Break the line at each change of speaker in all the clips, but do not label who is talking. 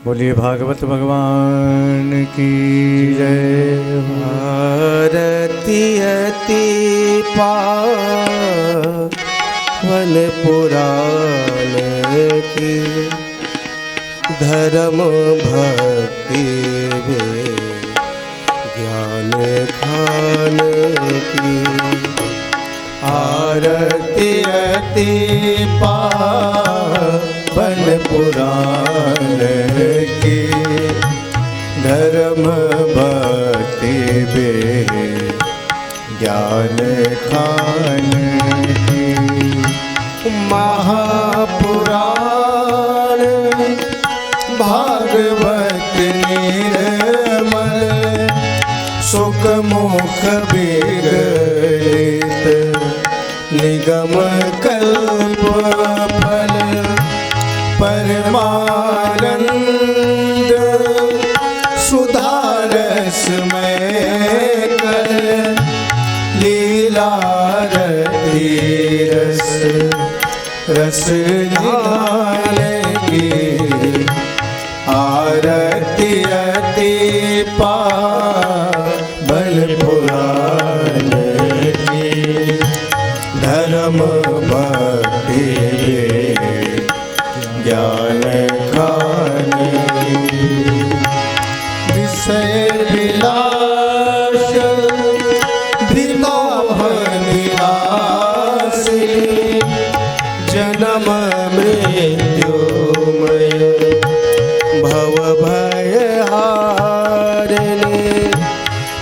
बोलिए भागवत भगवान की जय।
भारती अति पावन पुराण की, धर्म भक्ति ज्ञान खान की। आरती अति पावन पुराण की, धर्म भक्ति ज्ञान खान की। महापुराण भागवत निर्मल, सुख मुख विगलित निगम कल्प फल। परमानंद सुधारस में कर, लीला रति रस रस निधान की। आरती अति पावन पुराण की, धर्म भक्ति ज्ञान खान की। विषय विलास विमोह निरासी, जन्म मृत्युमय भव भय हारिणी।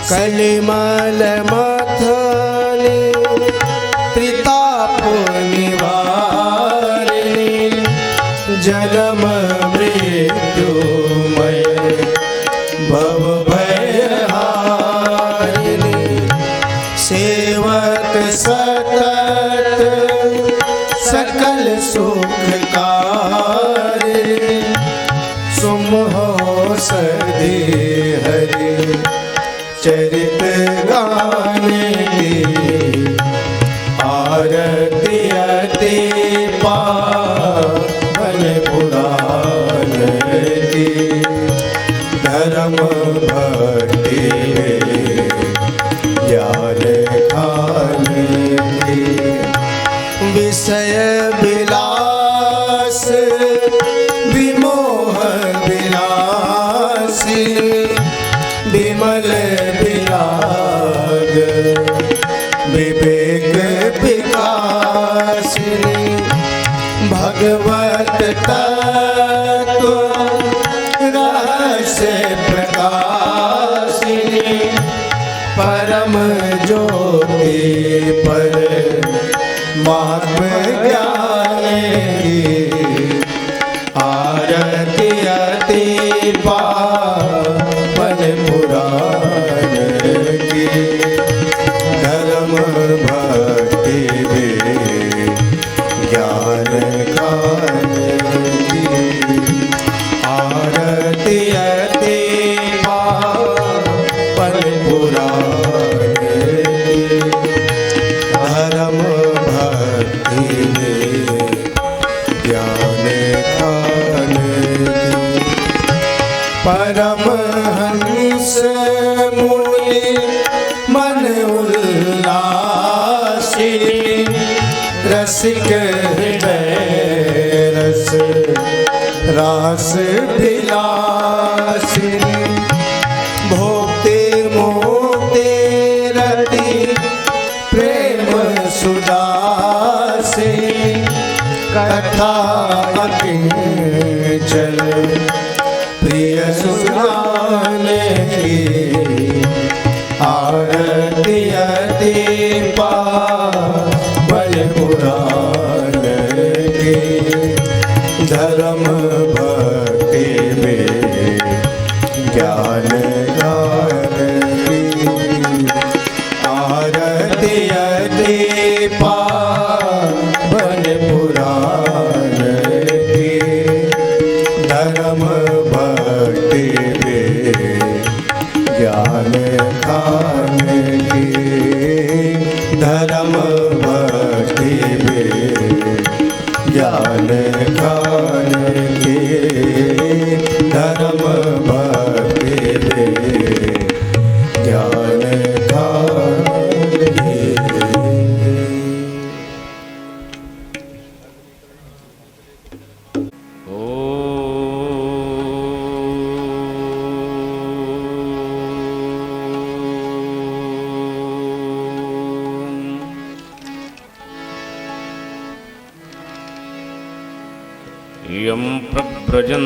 कलिमल मथनी त्रिताप निवारिणी, जन्म मृत्युमय भव भय हारिणी। सेवक सतत सकल सुखकारी, सुमहो सदी हरि चरित गाने की। आरती अति पावन पुराण की, धर्म भक्ति ज्ञान खान की। विषय विलास विमोह विलासी, विमल विराग विवेक विकासिनी। भगवत तत्व रहस्य प्रकाशिनी, परम ज्योति पर मात्म ज्ञान की। आरती अति पावन पुराण की, धर्म भक्ति ज्ञान खान की। आरती अति पावन पुराण की, धर्म भक्ति ज्ञान खान की। परमहंस मुनि मन उल्लासी, रसिक हृदय रस रास विलासिनी। भोक्ते मोक्ते रति प्रेम सुदासी, कथा अकिंचल प्रिय सुनाने की। आरती अति पावन पुराण की, धर्म भक्ति ज्ञान खान की। आरती अति पावन पुराण की, धर्म भक्ति ज्ञान खान की। धर्म भक्ति ज्ञान खान की।
यं प्रव्रजन्तमनुपे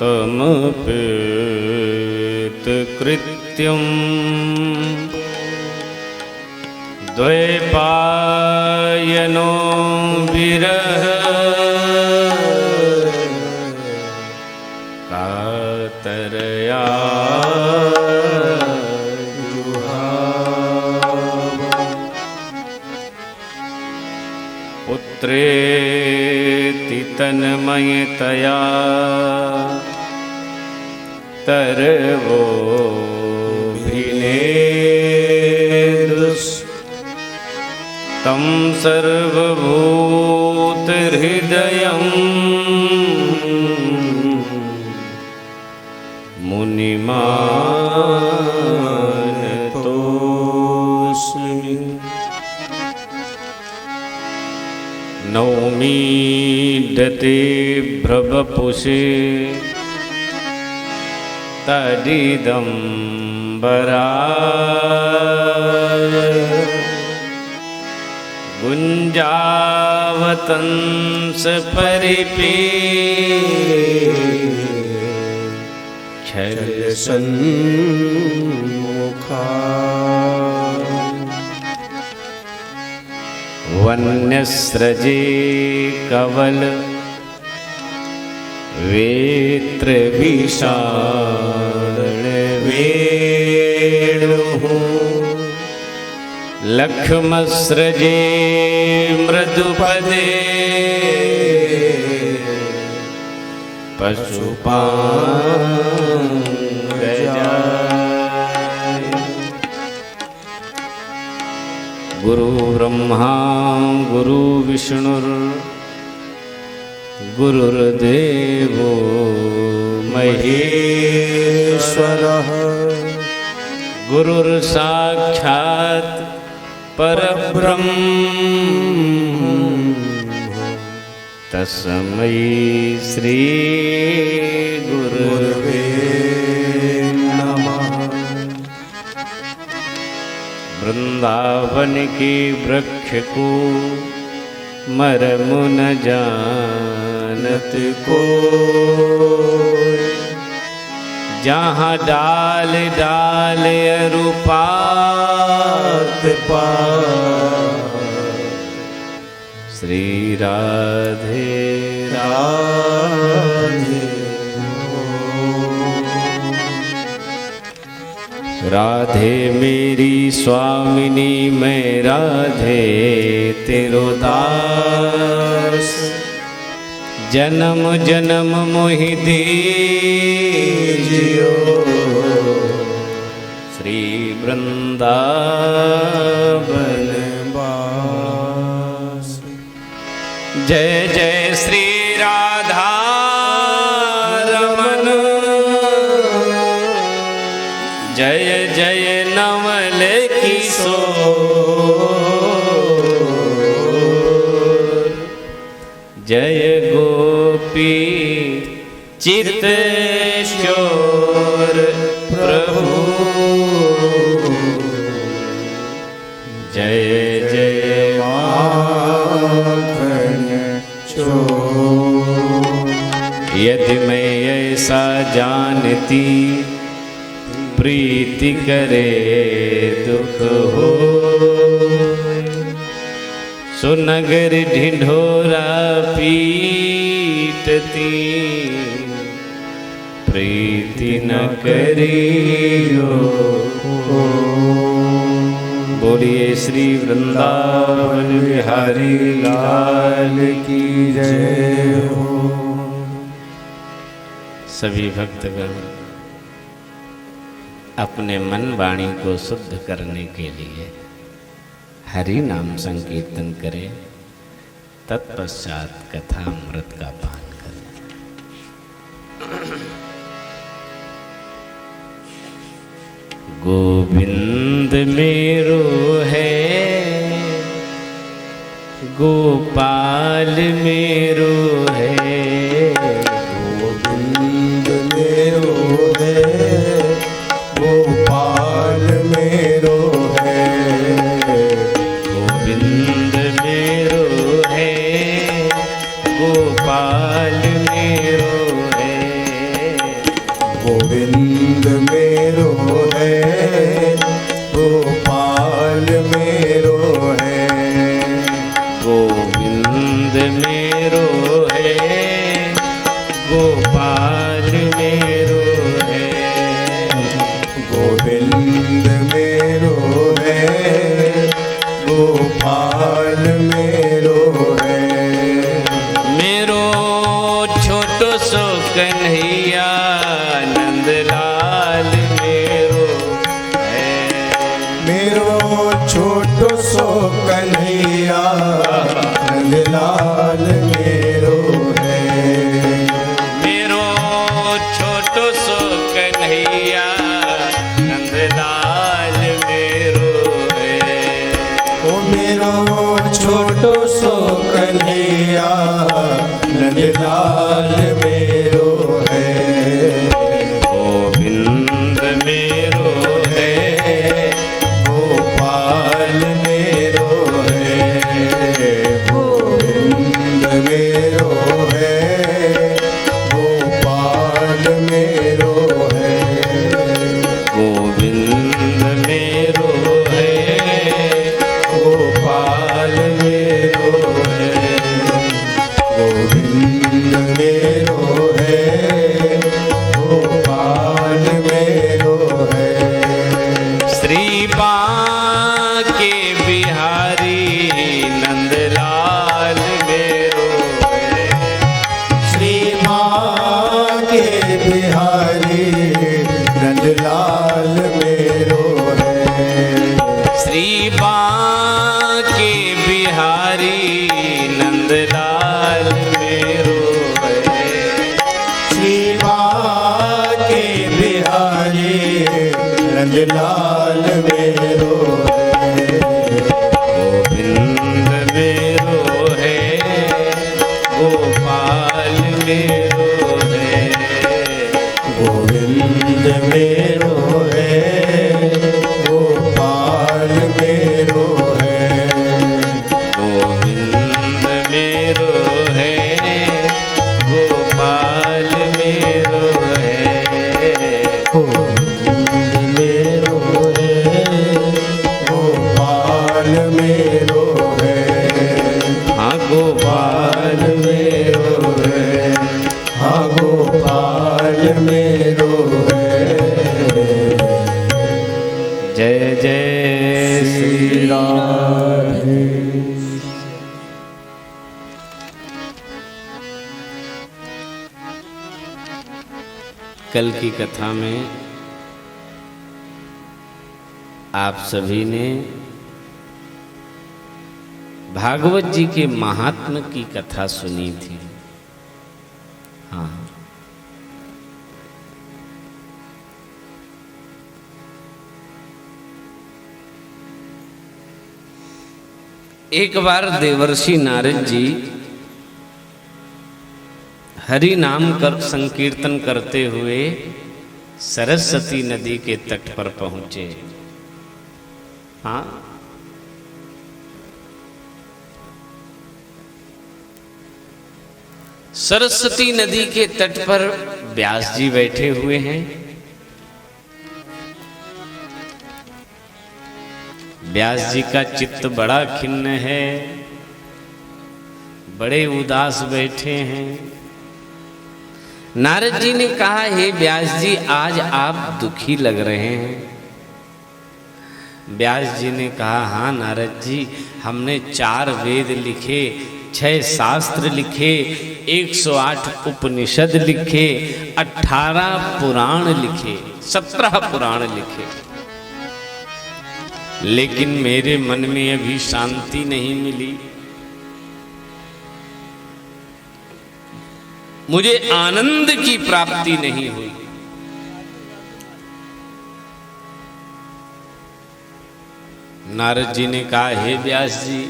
तमपेतकृत्यं द्वैपायनो विरह कातरया पुत्रेति तन्मयतया तरवोऽभिनेदुस् तं सर्वभूतहृदयं मुनिमानतोऽस्मि। नौमीड्यते भ्रवपुषे तदिदम्बराय गुञ्जावतंस
छलसन्मुखा
वन्यस्रजे कवल वेत्र विशाल वेणुः लक्ष्मस्रजे मृदुपदे पशुपाङ्गजाय। गुरु ब्रह्मा गुरु विष्णुर् गुरुर्देवो महेश्वरः गुरुर्साक्षात् परब्रह्म तस्मै श्री गुरुवे नमः। वृंदावन के वृक्ष को मरम न जानत को, जहाँ डाल डाल अरुपात पात श्री राधे राधे। राधे मेरी स्वामिनी मैं राधे तेरो दास, जन्म जन्म मोहि दीजियो श्री वृंदावन वास। जय जय श्री राधा रमन, जय जय नवल किशोर, जय गोपी चित शोर प्रभु, जय जय
माखन चोर।
यदि मैं ऐसा जानती प्रीति करे दुख हो, सुनगर ढिंढोरा पीटती प्रीति न करियो। बोलिए श्री वृंदावन बिहारी लाल की जय हो। सभी भक्तगण अपने मन वाणी को शुद्ध करने के लिए हरि नाम संकीर्तन करें, तत्पश्चात कथा अमृत का पान करें। गोविंद मेरो है, गोपाल मेरो है,
गोविंद मेरो है, गोपाल मेरो है,
गोविंद मेरो है, गोपाल मेरो है।
गोविंद मेरो है, गोपाल मेरो है।
गोविंद मेरो है, गोपाल मेरो है।
गोविंद मेरो है, गोपाल मेरो है।
मेरो छोटो सो कन्हैया नंदलाल मेरो है।
मेरो छोटो सो कन्हैया नंदलाल मेरो है।
मेरो छोटो सो कन्हैया नंदलाल मेरो है।
ओ मेरो छोटो सो कन्हैया नंदलाल मेरो है।
गोविंद मेरो है,
गोपाल मेरो है। गोविंद मेरो है, गोपाल मेरो है।
गोविंद मेरो है,
गोपाल मेरो है। गोविंद मेरो है, गोपाल मेरो है।
श्री बांके बिहारी नंदलाल मेरो है।
श्री बांके बिहारी नंदलाल मेरो है।
श्री बांके बिहारी नंदलाल मेरो है।
श्री बांके बिहारी नंदलाल मेरो है।
गोविंद मेरो है, गोपाल मेरो है।
गोविंद मेरो है, गोपाल मेरो है।
गोविंद मेरो है, गोपाल मेरो है।
गोविंद मेरो है, गोपाल मेरो है।
हाँ गोपाल मेरो है।
हाँ गोपाल मेरो है।
जय जय श्री
राधे।
कल की कथा में आप सभी ने भागवत जी के महात्म्य की कथा सुनी थी। हाँ, एक बार देवर्षि नारद जी हरि नाम कर संकीर्तन करते हुए सरस्वती नदी के तट पर पहुंचे। हाँ, सरस्वती नदी के तट पर व्यास जी बैठे हुए हैं। व्यास जी का चित्त बड़ा खिन्न है, बड़े उदास बैठे हैं। नारद जी ने कहा, हे व्यास जी, आज आप दुखी लग रहे हैं। व्यास जी ने कहा, हाँ नारद जी, हमने 4 वेद लिखे, 6 शास्त्र लिखे, 108 उपनिषद लिखे, 18 पुराण लिखे, 17 पुराण लिखे, लेकिन मेरे मन में अभी शांति नहीं मिली। मुझे आनंद की प्राप्ति नहीं हुई। नारद जी ने कहा, हे व्यास जी,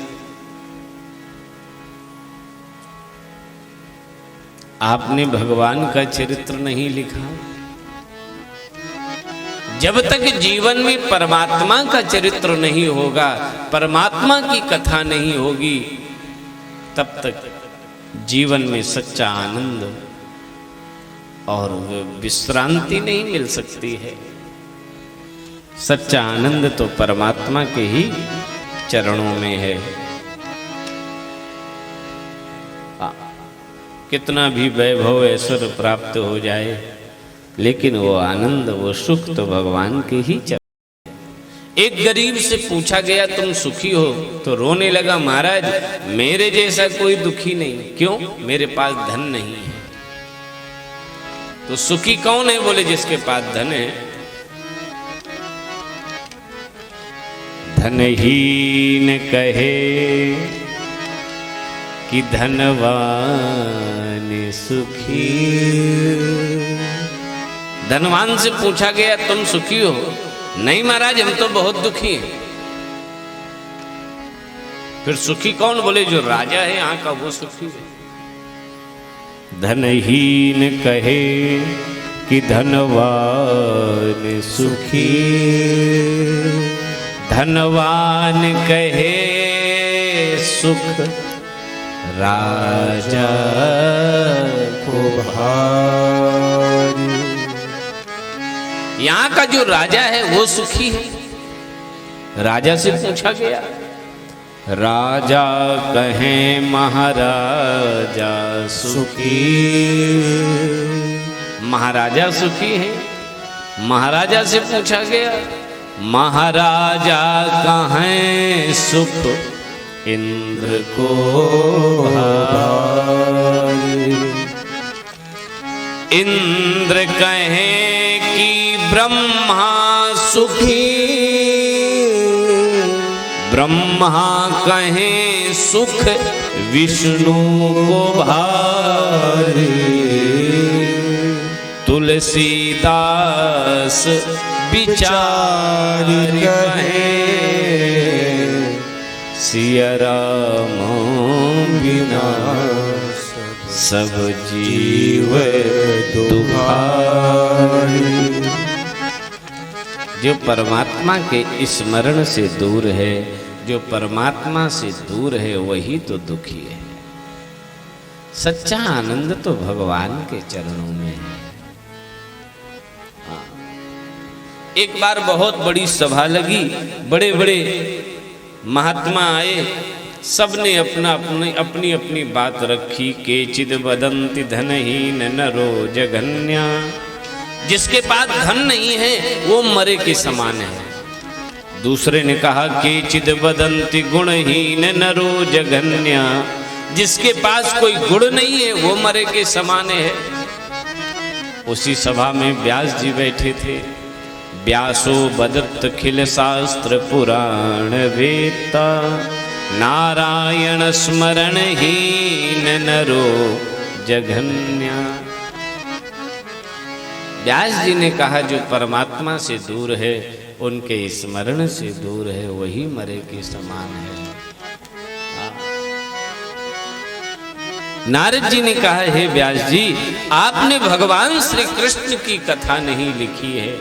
आपने भगवान का चरित्र नहीं लिखा, जब तक जीवन में परमात्मा का चरित्र नहीं होगा, परमात्मा की कथा नहीं होगी, तब तक जीवन में सच्चा आनंद और विश्रांति नहीं मिल सकती है। सच्चा आनंद तो परमात्मा के ही चरणों में है। कितना भी वैभव ऐश्वर्य प्राप्त हो जाए, लेकिन वो आनंद, वो सुख तो भगवान के ही चरण। एक गरीब से पूछा गया तुम सुखी हो, तो रोने लगा, महाराज मेरे जैसा कोई दुखी नहीं। क्यों? मेरे पास धन नहीं है। तो सुखी कौन है? बोले जिसके पास धन है। धनहीन कहे कि धनवान सुखी। धनवान से पूछा गया तुम सुखी हो? नहीं महाराज हम तो बहुत दुखी हैं। फिर सुखी कौन? बोले जो राजा है यहाँ का वो सुखी है। धनहीन कहे कि धनवान सुखी, धनवान कहे सुख राजा को भारी। यहाँ का जो राजा है वो सुखी है। राजा से पूछा गया, राजा कहें महाराजा सुखी। महाराजा सुखी है। महाराजा से पूछा गया, महाराजा कहें सुख इंद्र को भारी। इंद्र कहें कि ब्रह्मा सुखी, ब्रह्मा कहें सुख विष्णु को भारी। तुलसीदास विचार कहें सिया राम बिना सब जीव दुखारी। जो परमात्मा के स्मरण से दूर है, जो परमात्मा से दूर है, वही तो दुखी है। सच्चा आनंद तो भगवान के चरणों में है। एक बार बहुत बड़ी सभा लगी, बड़े बड़े महात्मा आए, सबने अपनी अपनी बात रखी। केचिद वदन्ति धनहीन नरो जघन्या। जिसके पास धन नहीं है वो मरे के समान है। दूसरे ने कहा केचिद वदन्ति गुणहीन नरो जघन्या। जिसके पास कोई गुण नहीं है वो मरे के समान है। उसी सभा में व्यास जी बैठे थे। व्यासो बदत खिल शास्त्र पुराण वेत्ता, नारायण स्मरण हीन नरो जघन्या। व्यास जी ने कहा जो परमात्मा से दूर है, उनके स्मरण से दूर है, वही मरे के समान है। नारद जी ने कहा हे व्यास जी, आपने भगवान श्री कृष्ण की कथा नहीं लिखी है,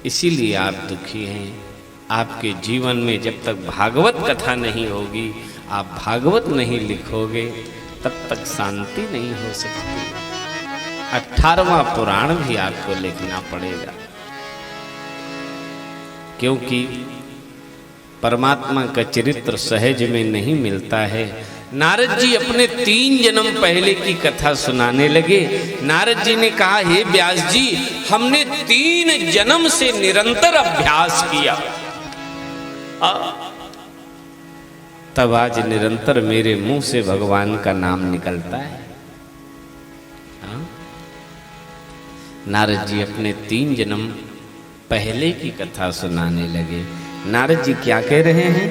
इसीलिए आप दुखी हैं। आपके जीवन में जब तक भागवत कथा नहीं होगी, आप भागवत नहीं लिखोगे, तब तक शांति नहीं हो सकती। 18वां पुराण भी आपको लिखना पड़ेगा, क्योंकि परमात्मा का चरित्र सहज में नहीं मिलता है। नारद जी अपने 3 जन्म पहले की कथा सुनाने लगे। नारद जी ने कहा हे व्यास जी, हमने 3 जन्म से निरंतर अभ्यास किया, तब आज निरंतर मेरे मुंह से भगवान का नाम निकलता है। नारद जी अपने 3 जन्म पहले की कथा सुनाने लगे। नारद जी क्या कह रहे हैं?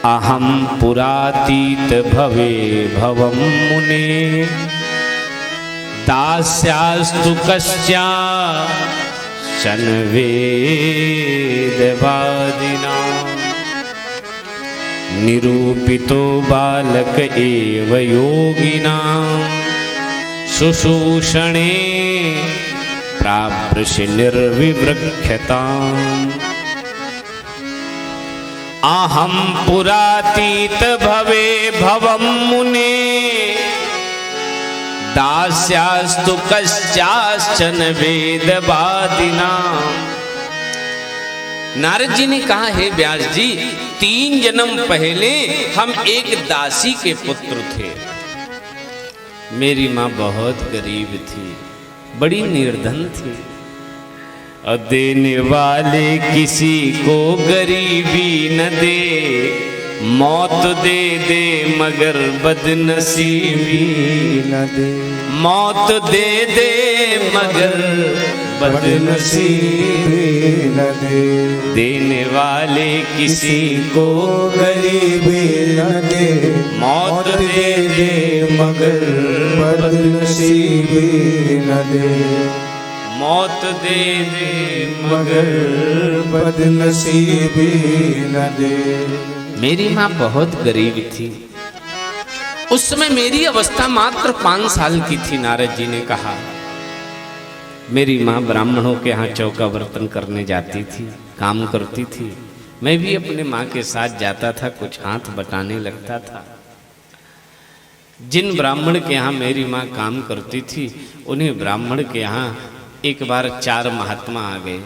अहम पुरातीत भवे भवम मुने, दास्यास्तु कस्या शन वेदवादिना, निरूपितो बालक एव योगिना, शुशूषणे प्रावृषि निर्विवृक्षताम् अहं पुरातीत भवे भवं मुने दास्यास्तु कश्चाश्चन वेदवादिना। नारद जी ने कहा, हे व्यास जी, 3 जन्म पहले हम एक दासी के पुत्र थे। मेरी माँ बहुत गरीब थी, बड़ी निर्धन थी, और देने वाले किसी को गरीबी न दे, मौत दे दे मगर बदनसीबी
न दे,
मौत दे दे मगर बदनसीबी
न दे,
देने वाले किसी को
गरीबी न दे,
मौत
दे दे मगर बदनसीबी न दे,
मौत दे दे
मगर बदनसीबी न दे।
मेरी माँ बहुत गरीब थी। उस समय मेरी अवस्था मात्र 5 साल की थी। नारद जी ने कहा, मेरी माँ ब्राह्मणों के यहाँ चौका बर्तन करने जाती थी, काम करती थी। मैं भी अपने माँ के साथ जाता था, कुछ हाथ बटाने लगता था। जिन ब्राह्मण के यहाँ मेरी माँ काम करती थी, उन्हीं ब्राह्मण के यहाँ एक बार 4 महात्मा आ गए,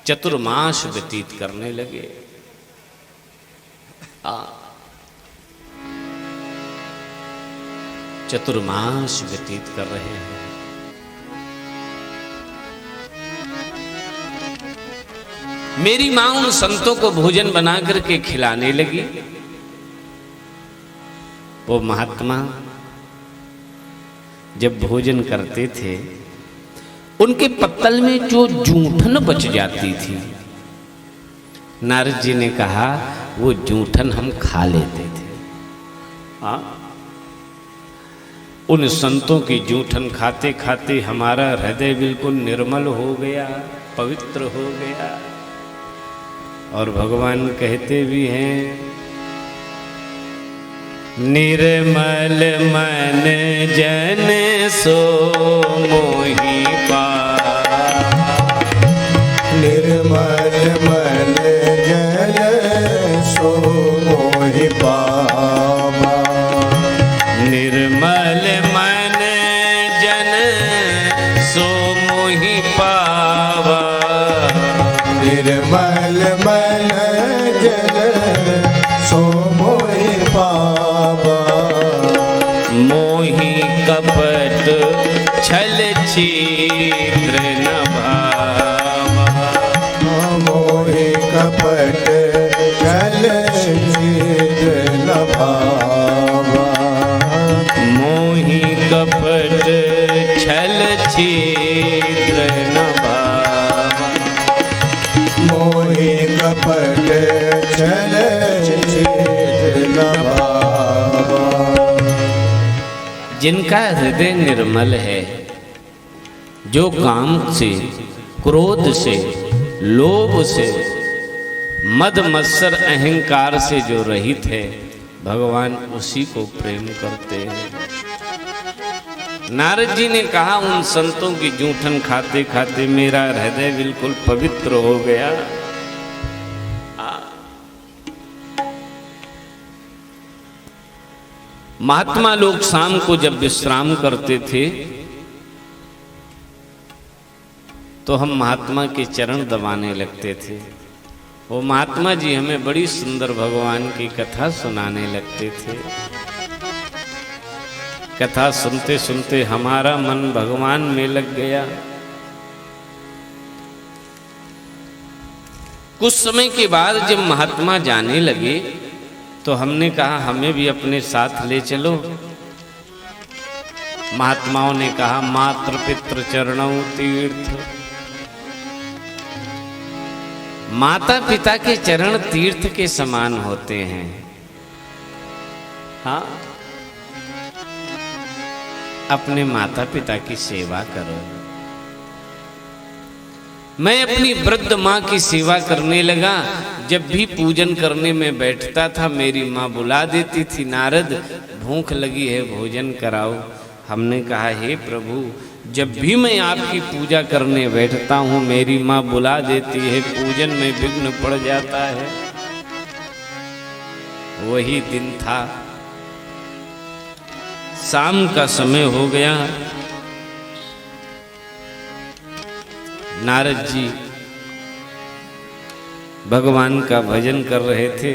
चतुर्मास व्यतीत करने लगे। चतुर्मास व्यतीत कर रहे हैं। मेरी मां उन संतों को भोजन बना करके खिलाने लगी। वो महात्मा जब भोजन करते थे, उनके पत्तल में जो जूठन बच जाती थी, नारद जी ने कहा, वो जूठन हम खा लेते थे। उन संतों की जूठन खाते खाते हमारा हृदय बिल्कुल निर्मल हो गया, पवित्र हो गया। और भगवान कहते भी हैं, निर्मल मन जन सो मोहि पावा,
निर्मल मन जन सो मोहि पावा,
निर्मल मन जन सो मोहि पावा,
निर्मल मन जन सो मोहि पावा,
मोहि कपट छल छिद्र न भावा,
मोहि कपट छल छिद्र न भावा,
मोहि कपट छल छिद्र न भावा,
मोहि कपट छल छिद्र न भावा।
जिनका हृदय निर्मल है, जो काम से, क्रोध से, लोभ से, मद मत्सर अहंकार से जो रहित है, भगवान उसी को प्रेम करते हैं। नारद जी ने कहा, उन संतों की जूठन खाते खाते मेरा हृदय बिल्कुल पवित्र हो गया। महात्मा लोग शाम को जब विश्राम करते थे, तो हम महात्मा के चरण दबाने लगते थे। वो महात्मा जी हमें बड़ी सुंदर भगवान की कथा सुनाने लगते थे। कथा सुनते सुनते हमारा मन भगवान में लग गया। कुछ समय के बाद जब महात्मा जाने लगे, तो हमने कहा, हमें भी अपने साथ ले चलो। महात्माओं ने कहा, मात्र पितृ चरणों तीर्थ। माता पिता के चरण तीर्थ के समान होते हैं। हाँ, अपने माता पिता की सेवा करो। मैं अपनी वृद्ध माँ की सेवा करने लगा। जब भी पूजन करने में बैठता था, मेरी माँ बुला देती थी, नारद भूख लगी है, भोजन कराओ। हमने कहा, हे प्रभु, जब भी मैं आपकी पूजा करने बैठता हूँ मेरी माँ बुला देती है, पूजन में विघ्न पड़ जाता है। वही दिन था, शाम का समय हो गया। नारद जी भगवान का भजन कर रहे थे।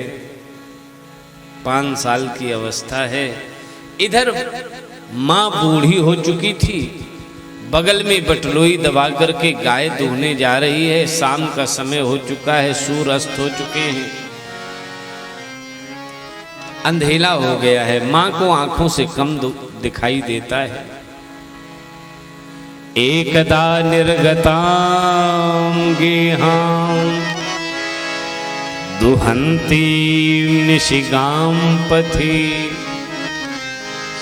5 साल की अवस्था है। इधर माँ बूढ़ी हो चुकी थी, बगल में बटलोई दबा करके गाय दूहने जा रही है। शाम का समय हो चुका है, सूर्य अस्त हो चुके हैं, अंधेला हो गया है। माँ को आंखों से कम दिखाई देता है। एकदा निर्गतां गेहां दुहंती निशिगां पथि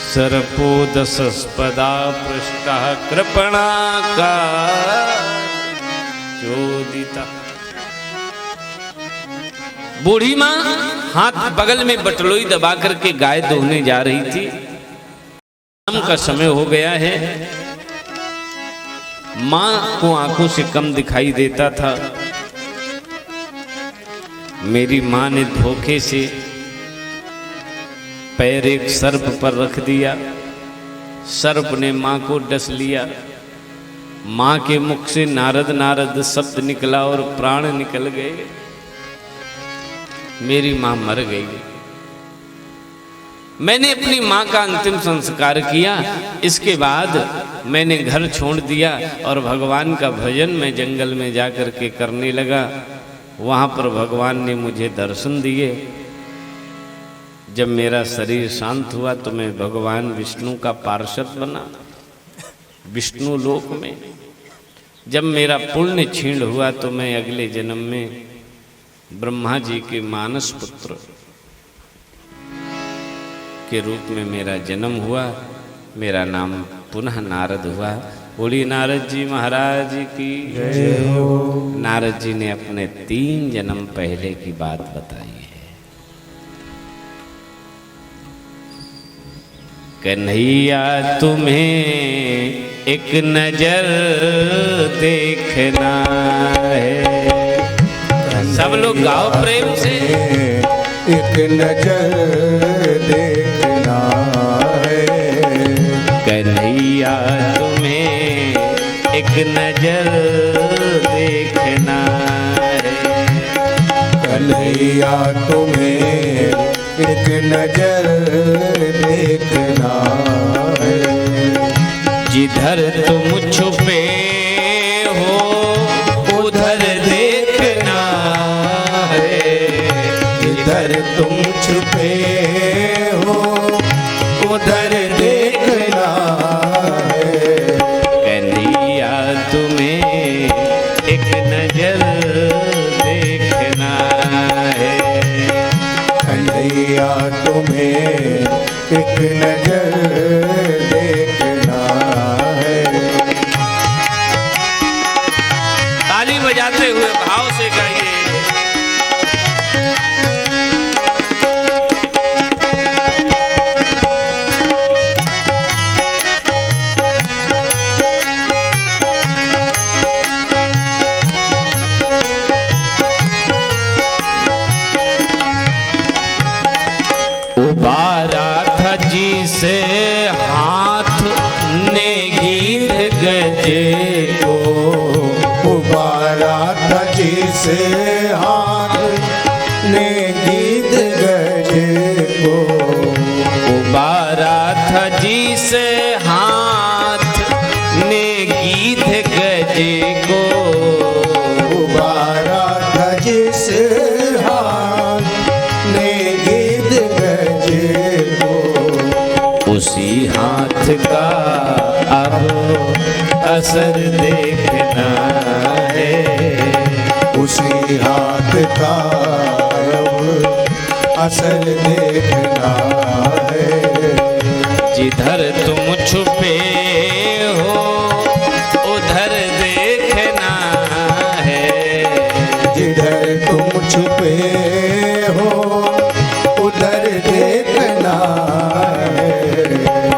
सर्पोदसस्पदा पृष्ठः कृपणाका चोदिता। बूढ़ी माँ हाथ बगल में बटलोई दबा करके गाय दोहने जा रही थी। शाम का समय हो गया है। माँ को आंखों से कम दिखाई देता था। मेरी माँ ने धोखे से पैर एक सर्प पर रख दिया। सर्प ने माँ को डस लिया। माँ के मुख से नारद नारद शब्द निकला और प्राण निकल गए। मेरी माँ मर गई। मैंने अपनी माँ का अंतिम संस्कार किया। इसके बाद मैंने घर छोड़ दिया और भगवान का भजन मैं जंगल में जाकर के करने लगा। वहाँ पर भगवान ने मुझे दर्शन दिए। जब मेरा शरीर शांत हुआ तो मैं भगवान विष्णु का पार्षद बना विष्णु लोक में। जब मेरा पुण्य क्षीण हुआ तो मैं अगले जन्म में ब्रह्मा जी के मानस पुत्र के रूप में मेरा जन्म हुआ। मेरा नाम पुनः नारद हुआ। बोलिए नारद जी महाराज की जय हो। नारद जी ने अपने 3 जन्म पहले की बात बताई है। कन्हैया तुम्हें एक नजर देखना है। सब लोग गाओ प्रेम से।
एक नजर देखना है।
कन्हैया तुम्हें एक नजर देखना है।
कन्हैया तुम्हें एक नजर देखना है।
जिधर तुम छुपे हो उधर देखना है।
जिधर तुम छुपे हो उधर देखना है।
कन्हैया तुम्हें एक नजर देखना है।
कन्हैया तुम्हें एक नजर देखना है।
ताली बजाते हुए भाव से गाइए। उबारा था जी से हाथ ने गीत गजे को।
उबारा था जिसे हाथ ने गीत गजे को।
उबारा था जी से हाथ ने गीत गजे को।
उबारा था जिसे हाथ ने गीत गजे को।
उसी हाथ का अब असर देखना है।
उसी हाथ का अब असर देखना है।
जिधर तुम छुपे हो उधर देखना है।
जिधर तुम छुपे हो उधर देखना है।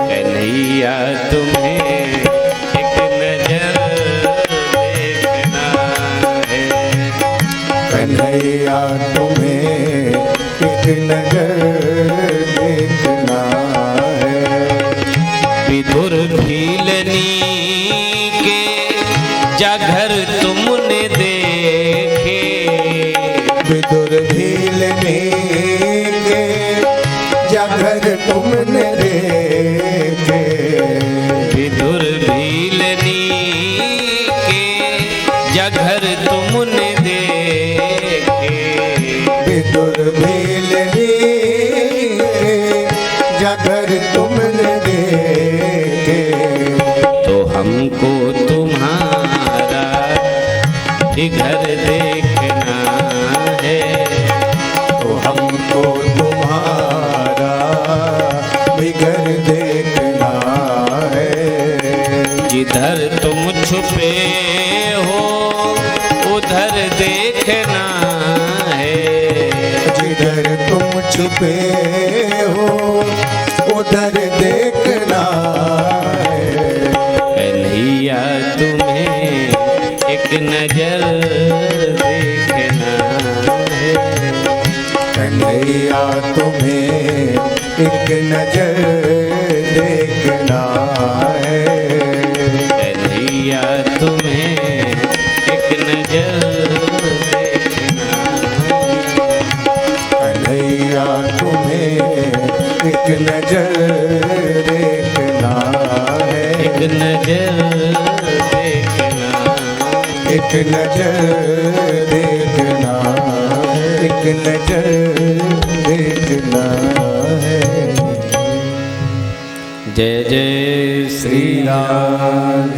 कन्हैया तुम्हें एक
नजर देखना है।
विदुर भीलनी के जागर तुमने देखे,
विदुर भीलनी के जागर तुमने देखे,
विदुर भीलनी के जागर तुमने देखे,
विदुर भीलनी जागर तुमने देखे,
तो हमको तुम्हारा भी घर देखना है,
तो हमको तुम्हारा भी घर देखना है।
जिधर तुम छुपे हो उधर देखना है,
जिधर तुम छुपे हो उधर देखना है।
कन्हैया तुम्हें एक नजर देखना है,
कन्हैया तुम्हें एक नजर देखना है।
कन्हैया तुम्हें एक नजर देखना है,
कन्हैया तुम्हें एक नजर देखना है।
एक नजर देखना,
एक नजर देखना, एक नजर देखना है।
जय जय श्री राम।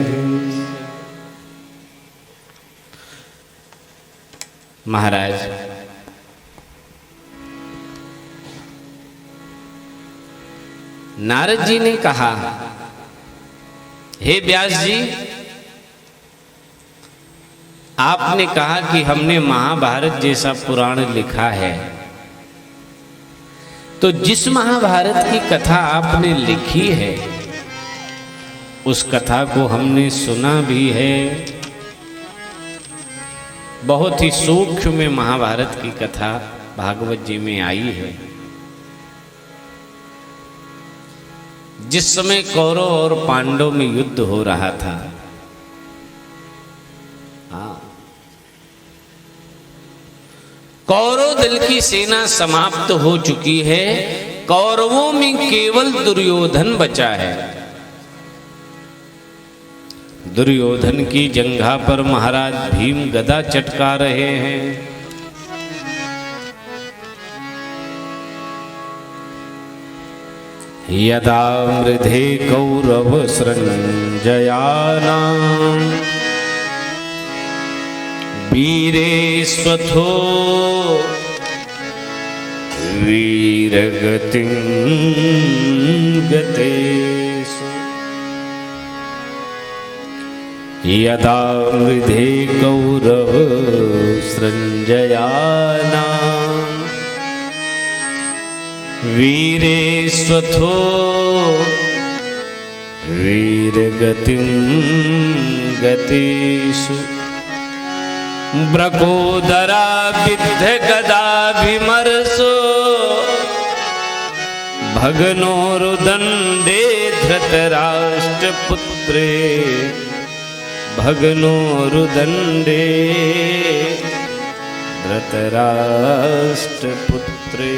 महाराज नारद जी ने कहा, हे व्यास जी, आपने कहा कि हमने महाभारत जैसा पुराण लिखा है, तो जिस महाभारत की कथा आपने लिखी है उस कथा को हमने सुना भी है। बहुत ही सूक्ष्म में महाभारत की कथा भागवत जी में आई है। जिस समय कौरव और पांडव में युद्ध हो रहा था, कौरव दल की सेना समाप्त हो चुकी है, कौरवों में केवल दुर्योधन बचा है। दुर्योधन की जंघा पर महाराज भीम गदा चटका रहे हैं। यदा मृधे कौरव सृञ्जयानां वीरे स्वथो वीरगतिं गतेषु। यदा मृधे कौरव सृञ्जयानां वीरे स्वथो वीरगतिं गतेषु। ब्रकोदरा विद्ध गदाभिमर्शो भगनोरुदण्डे धृतराष्ट्रपुत्रे भगनोरुदण्डे धृतराष्ट्रपुत्रे।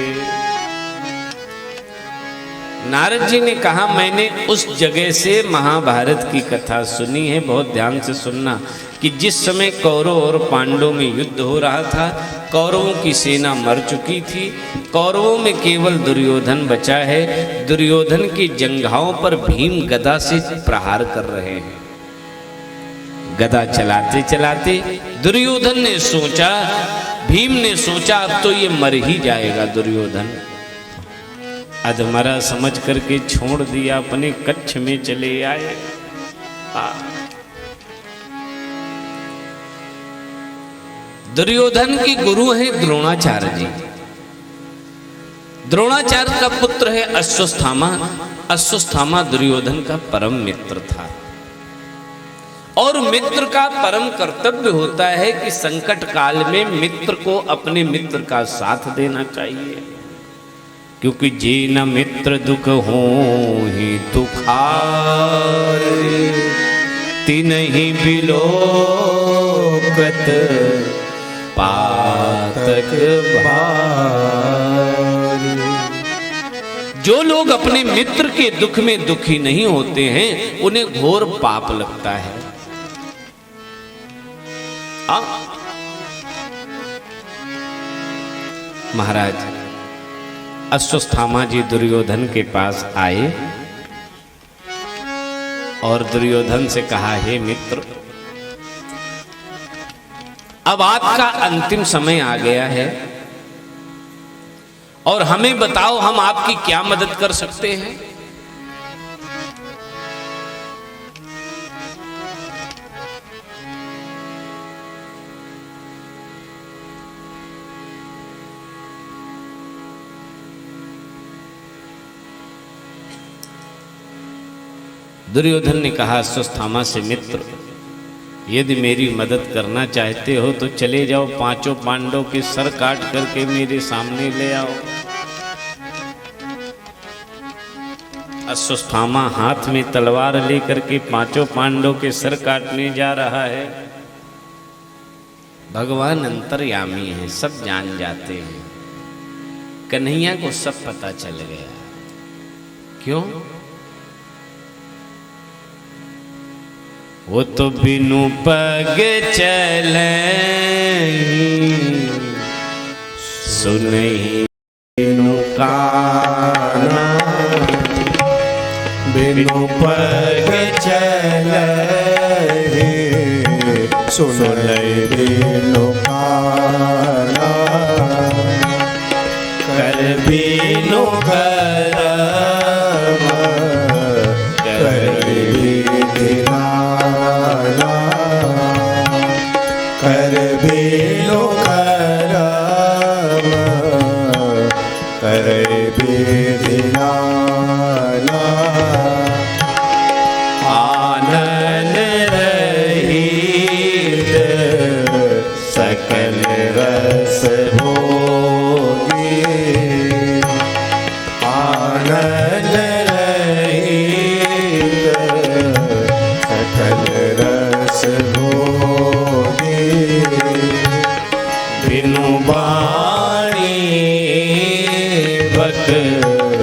नारद जी ने कहा, मैंने उस जगह से महाभारत की कथा सुनी है। बहुत ध्यान से सुनना कि जिस समय कौरव और पांडवों में युद्ध हो रहा था, कौरवों की सेना मर चुकी थी, कौरवों में केवल दुर्योधन बचा है। दुर्योधन की जंघाओं पर भीम गदा से प्रहार कर रहे हैं। गदा चलाते चलाते दुर्योधन ने सोचा, भीम ने सोचा अब तो ये मर ही जाएगा दुर्योधन। अधमरा समझ करके छोड़ दिया, अपने कच्छ में चले आए। दुर्योधन की गुरु है द्रोणाचार्य जी। द्रोणाचार्य का पुत्र है अश्वत्थामा। अश्वत्थामा दुर्योधन का परम मित्र था और मित्र का परम कर्तव्य होता है कि संकट काल में मित्र को अपने मित्र का साथ देना चाहिए। क्योंकि जे न मित्र दुख हो ही दुखारे, तिन्हि बिलोकत पातक भारी। जो लोग अपने मित्र के दुख में दुखी नहीं होते हैं उन्हें घोर पाप लगता है। महाराज अश्वत्थामा जी दुर्योधन के पास आए और दुर्योधन से कहा, हे मित्र, अब आपका अंतिम समय आ गया है और हमें बताओ हम आपकी क्या मदद कर सकते हैं। दुर्योधन ने कहा अश्वत्थामा से, मित्र, यदि मेरी मदद करना चाहते हो तो चले जाओ, पांचों पांडवों के सर काट करके मेरे सामने ले आओ। अश्वत्थामा हाथ में तलवार लेकर के पांचों पांडवों के सर काटने जा रहा है। भगवान अंतर्यामी है, सब जान जाते हैं। कन्हैया को सब पता चल गया। क्यों? वो तो बिनु पग चले सुनहि बिनु काना,
बिनु पग चले सुनहि बिनु काना,
कर बिनु
करम कर विधि नाना, कर बिनु करम कर विधि नाना।
आनन रहित
सकल रस भोगी, आनंद रहित सकल रस भोगी,
बिनु बाणी
बकतावर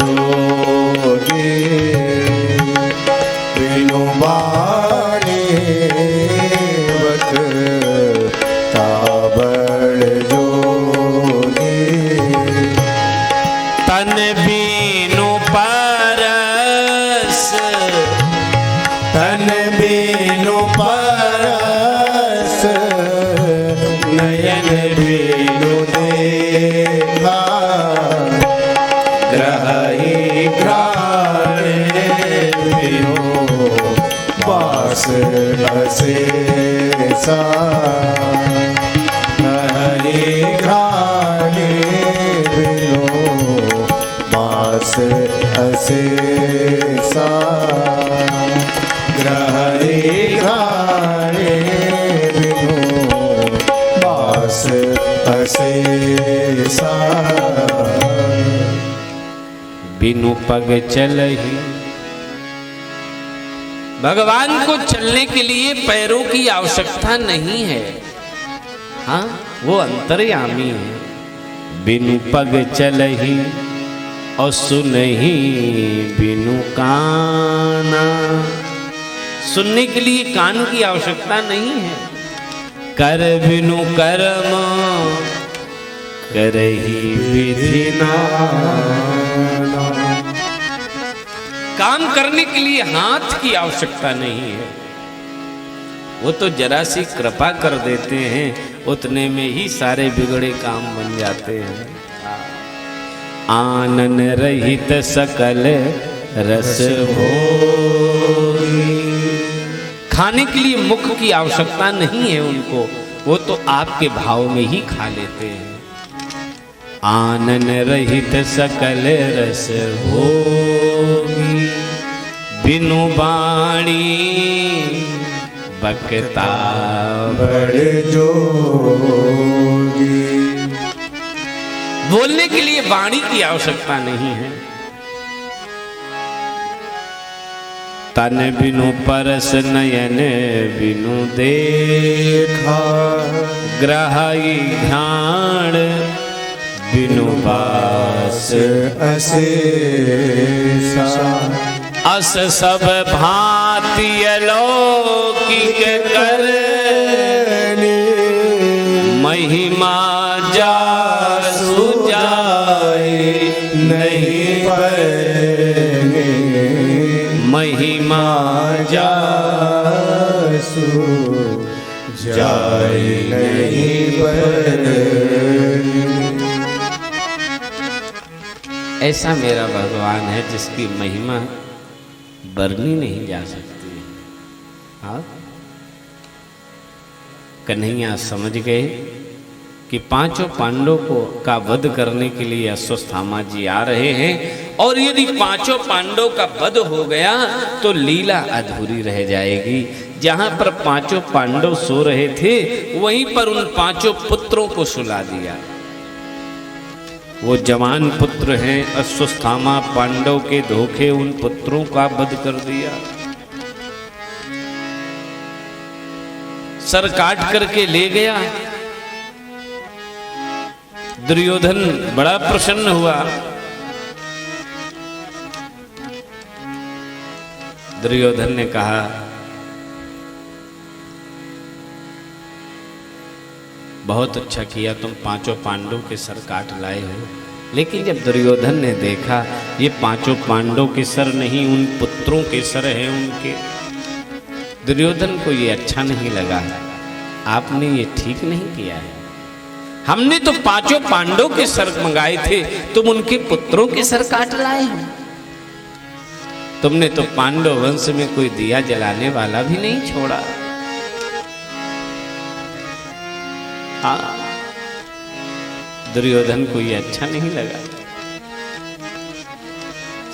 जोगी, बिनु बाणी बकतावर जोगी,
तन बीनु परस
तन बिनु परस, नयन बिनु देखा, ग्रही घ्राणे बिनु बास अशेषा, ग्रही घ्राणे बिनु बास अशेषा, ग्रही घ्राणे बिनु बास अशेषा।
बिनु पग चलहि। भगवान को चलने के लिए पैरों की आवश्यकता नहीं है। हाँ, वो अंतर्यामी है। बिनु पग चलहि और सुनहि बिनु काना। सुनने के लिए कान की आवश्यकता नहीं है। कर बिनु कर्म करहि विधि नाना। काम करने के लिए हाथ की आवश्यकता नहीं है। वो तो जरा सी कृपा कर देते हैं, उतने में ही सारे बिगड़े काम बन जाते हैं। आनन रहित सकल रस भोगी। खाने के लिए मुख की आवश्यकता नहीं है उनको, वो तो आपके भाव में ही खा लेते हैं। आनन रहित सकल रस भोगी, बिनु बाणी बकता
बड़ जोगी।
बोलने के लिए वाणी की आवश्यकता नहीं है। तन बिनु परस नयन बिनु देखा, ग्रहाई घ्राण बिनु बास
अशेषा।
अस सब भांति अलौकिक करनी, महिमा जासु जाए नहीं परनी, महिमा
जासु जाए नहीं परनी।
ऐसा मेरा भगवान है जिसकी महिमा बरनी नहीं जा सकती। हाँ, कन्हैया समझ गए कि पांचों पांडवों को का वध करने के लिए अश्वत्थामा जी आ रहे हैं, और यदि पांचों पांडवों का वध हो गया तो लीला अधूरी रह जाएगी। जहां पर पांचों पांडव सो रहे थे वहीं पर उन पांचों पुत्रों को सुला दिया। वो जवान पुत्र हैं अश्वत्थामा, पांडव के धोखे उन पुत्रों का वध कर दिया। सर काट करके ले गया। दुर्योधन बड़ा प्रसन्न हुआ। दुर्योधन ने कहा, बहुत अच्छा किया तुम पांचों पांडवों के सर काट लाए हो। लेकिन जब दुर्योधन ने देखा ये पांचों पांडवों के सर नहीं, उन पुत्रों के सर हैं उनके, दुर्योधन को ये अच्छा नहीं लगा। आपने ये ठीक नहीं किया है। हमने तो पांचों पांडवों के सर मंगाए थे, तुम उनके पुत्रों के सर काट लाए हो। तुमने तो पांडव वंश में कोई दिया जलाने वाला भी नहीं छोड़ा। हाँ, दुर्योधन को ये अच्छा नहीं लगा।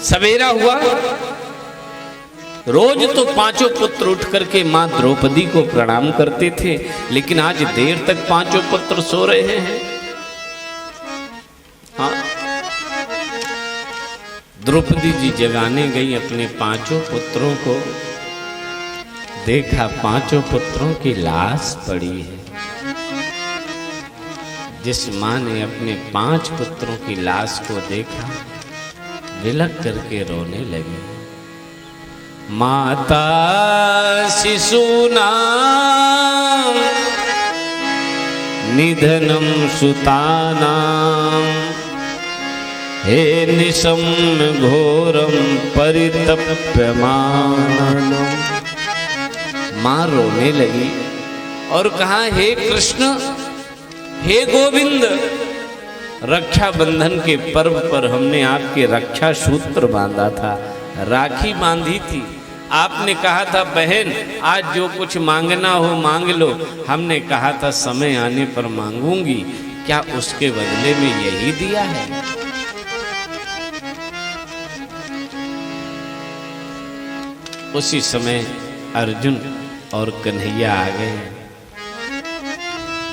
सवेरा हुआ, रोज तो पांचों पुत्र उठ करके मां द्रौपदी को प्रणाम करते थे, लेकिन आज देर तक पांचों पुत्र सो रहे हैं। हाँ, द्रौपदी जी जगाने गई अपने पांचों पुत्रों को, देखा पांचों पुत्रों की लाश पड़ी है। जिस मां ने अपने 5 पुत्रों की लाश को देखा, विलक करके रोने लगी। माता शिशूनां निधनं सुतानां, हे निशं घोरं परितप्यमानं। मां रोने लगी और कहा, हे कृष्ण, हे गोविंद, रक्षाबंधन के पर्व पर हमने आपके रक्षा सूत्र बांधा था, राखी बांधी थी। आपने कहा था बहन आज जो कुछ मांगना हो मांग लो। हमने कहा था समय आने पर मांगूंगी, क्या उसके बदले में यही दिया है? उसी समय अर्जुन और कन्हैया आ गए।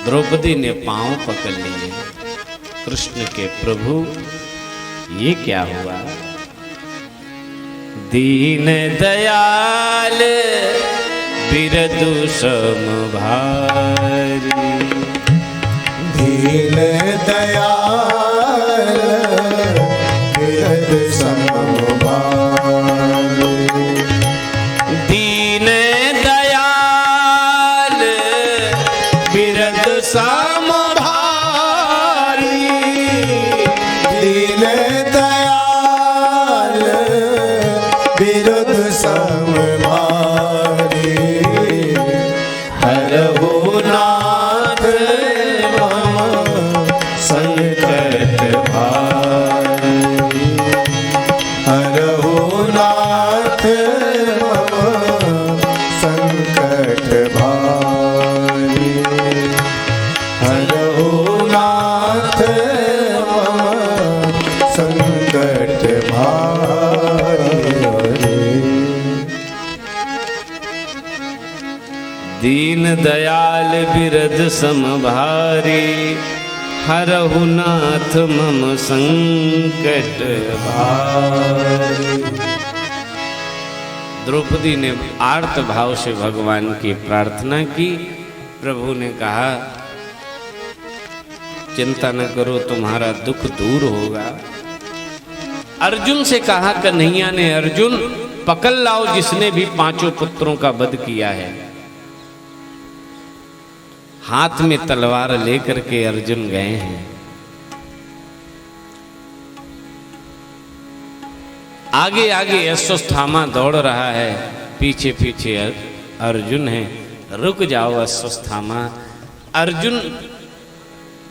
द्रौपदी ने पांव पकड़ लिए। कृष्ण के प्रभु ये क्या हुआ? दीन दयाल बिरदु समभारी,
दीन दयाल बिरदु समभारी,
दीन दयाल बिरदु समभारी,
दीन दयाल बिरदु समभारी, हरहु नाथ मम संकट भारी, हरहु नाथ मम संकट भारी, हरहु नाथ मम संकट भारी।
दीन दयाल बिरद समभारी, हरहु नाथ मम संकट भारी। द्रौपदी ने आर्त भाव से भगवान की प्रार्थना की। प्रभु ने कहा चिंता न करो, तुम्हारा दुख दूर होगा। अर्जुन से कहा कन्हैया ने, अर्जुन पकड़ लाओ जिसने भी 5 पुत्रों का वध किया है। हाथ में तलवार लेकर के अर्जुन गए हैं। आगे आगे अश्वत्थामा दौड़ रहा है, पीछे पीछे अर्जुन है। रुक जाओ अश्वत्थामा, अर्जुन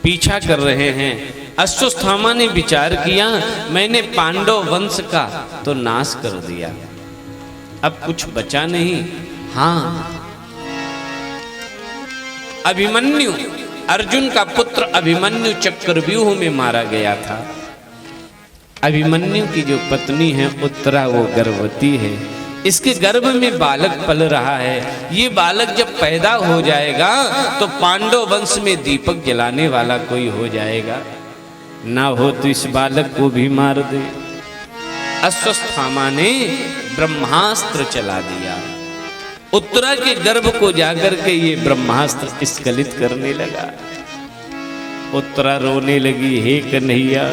पीछा कर रहे हैं। अश्वत्थामा ने विचार किया, मैंने पांडव वंश का तो नाश कर दिया, अब कुछ बचा नहीं। हाँ, अभिमन्यु, अर्जुन का पुत्र अभिमन्यु चक्रव्यूह में मारा गया था। अभिमन्यु की जो पत्नी है उत्तरा, वो गर्भवती है। इसके गर्भ में बालक पल रहा है। ये बालक जब पैदा हो जाएगा तो पांडव वंश में दीपक जलाने वाला कोई हो जाएगा, ना हो तो इस बालक को भी मार दे। अश्वत्थामा ने ब्रह्मास्त्र चला दिया। उत्तरा के गर्भ को जाकर के ये ब्रह्मास्त्र स्खलित करने लगा। उत्तरा रोने लगी, हे कन्हैया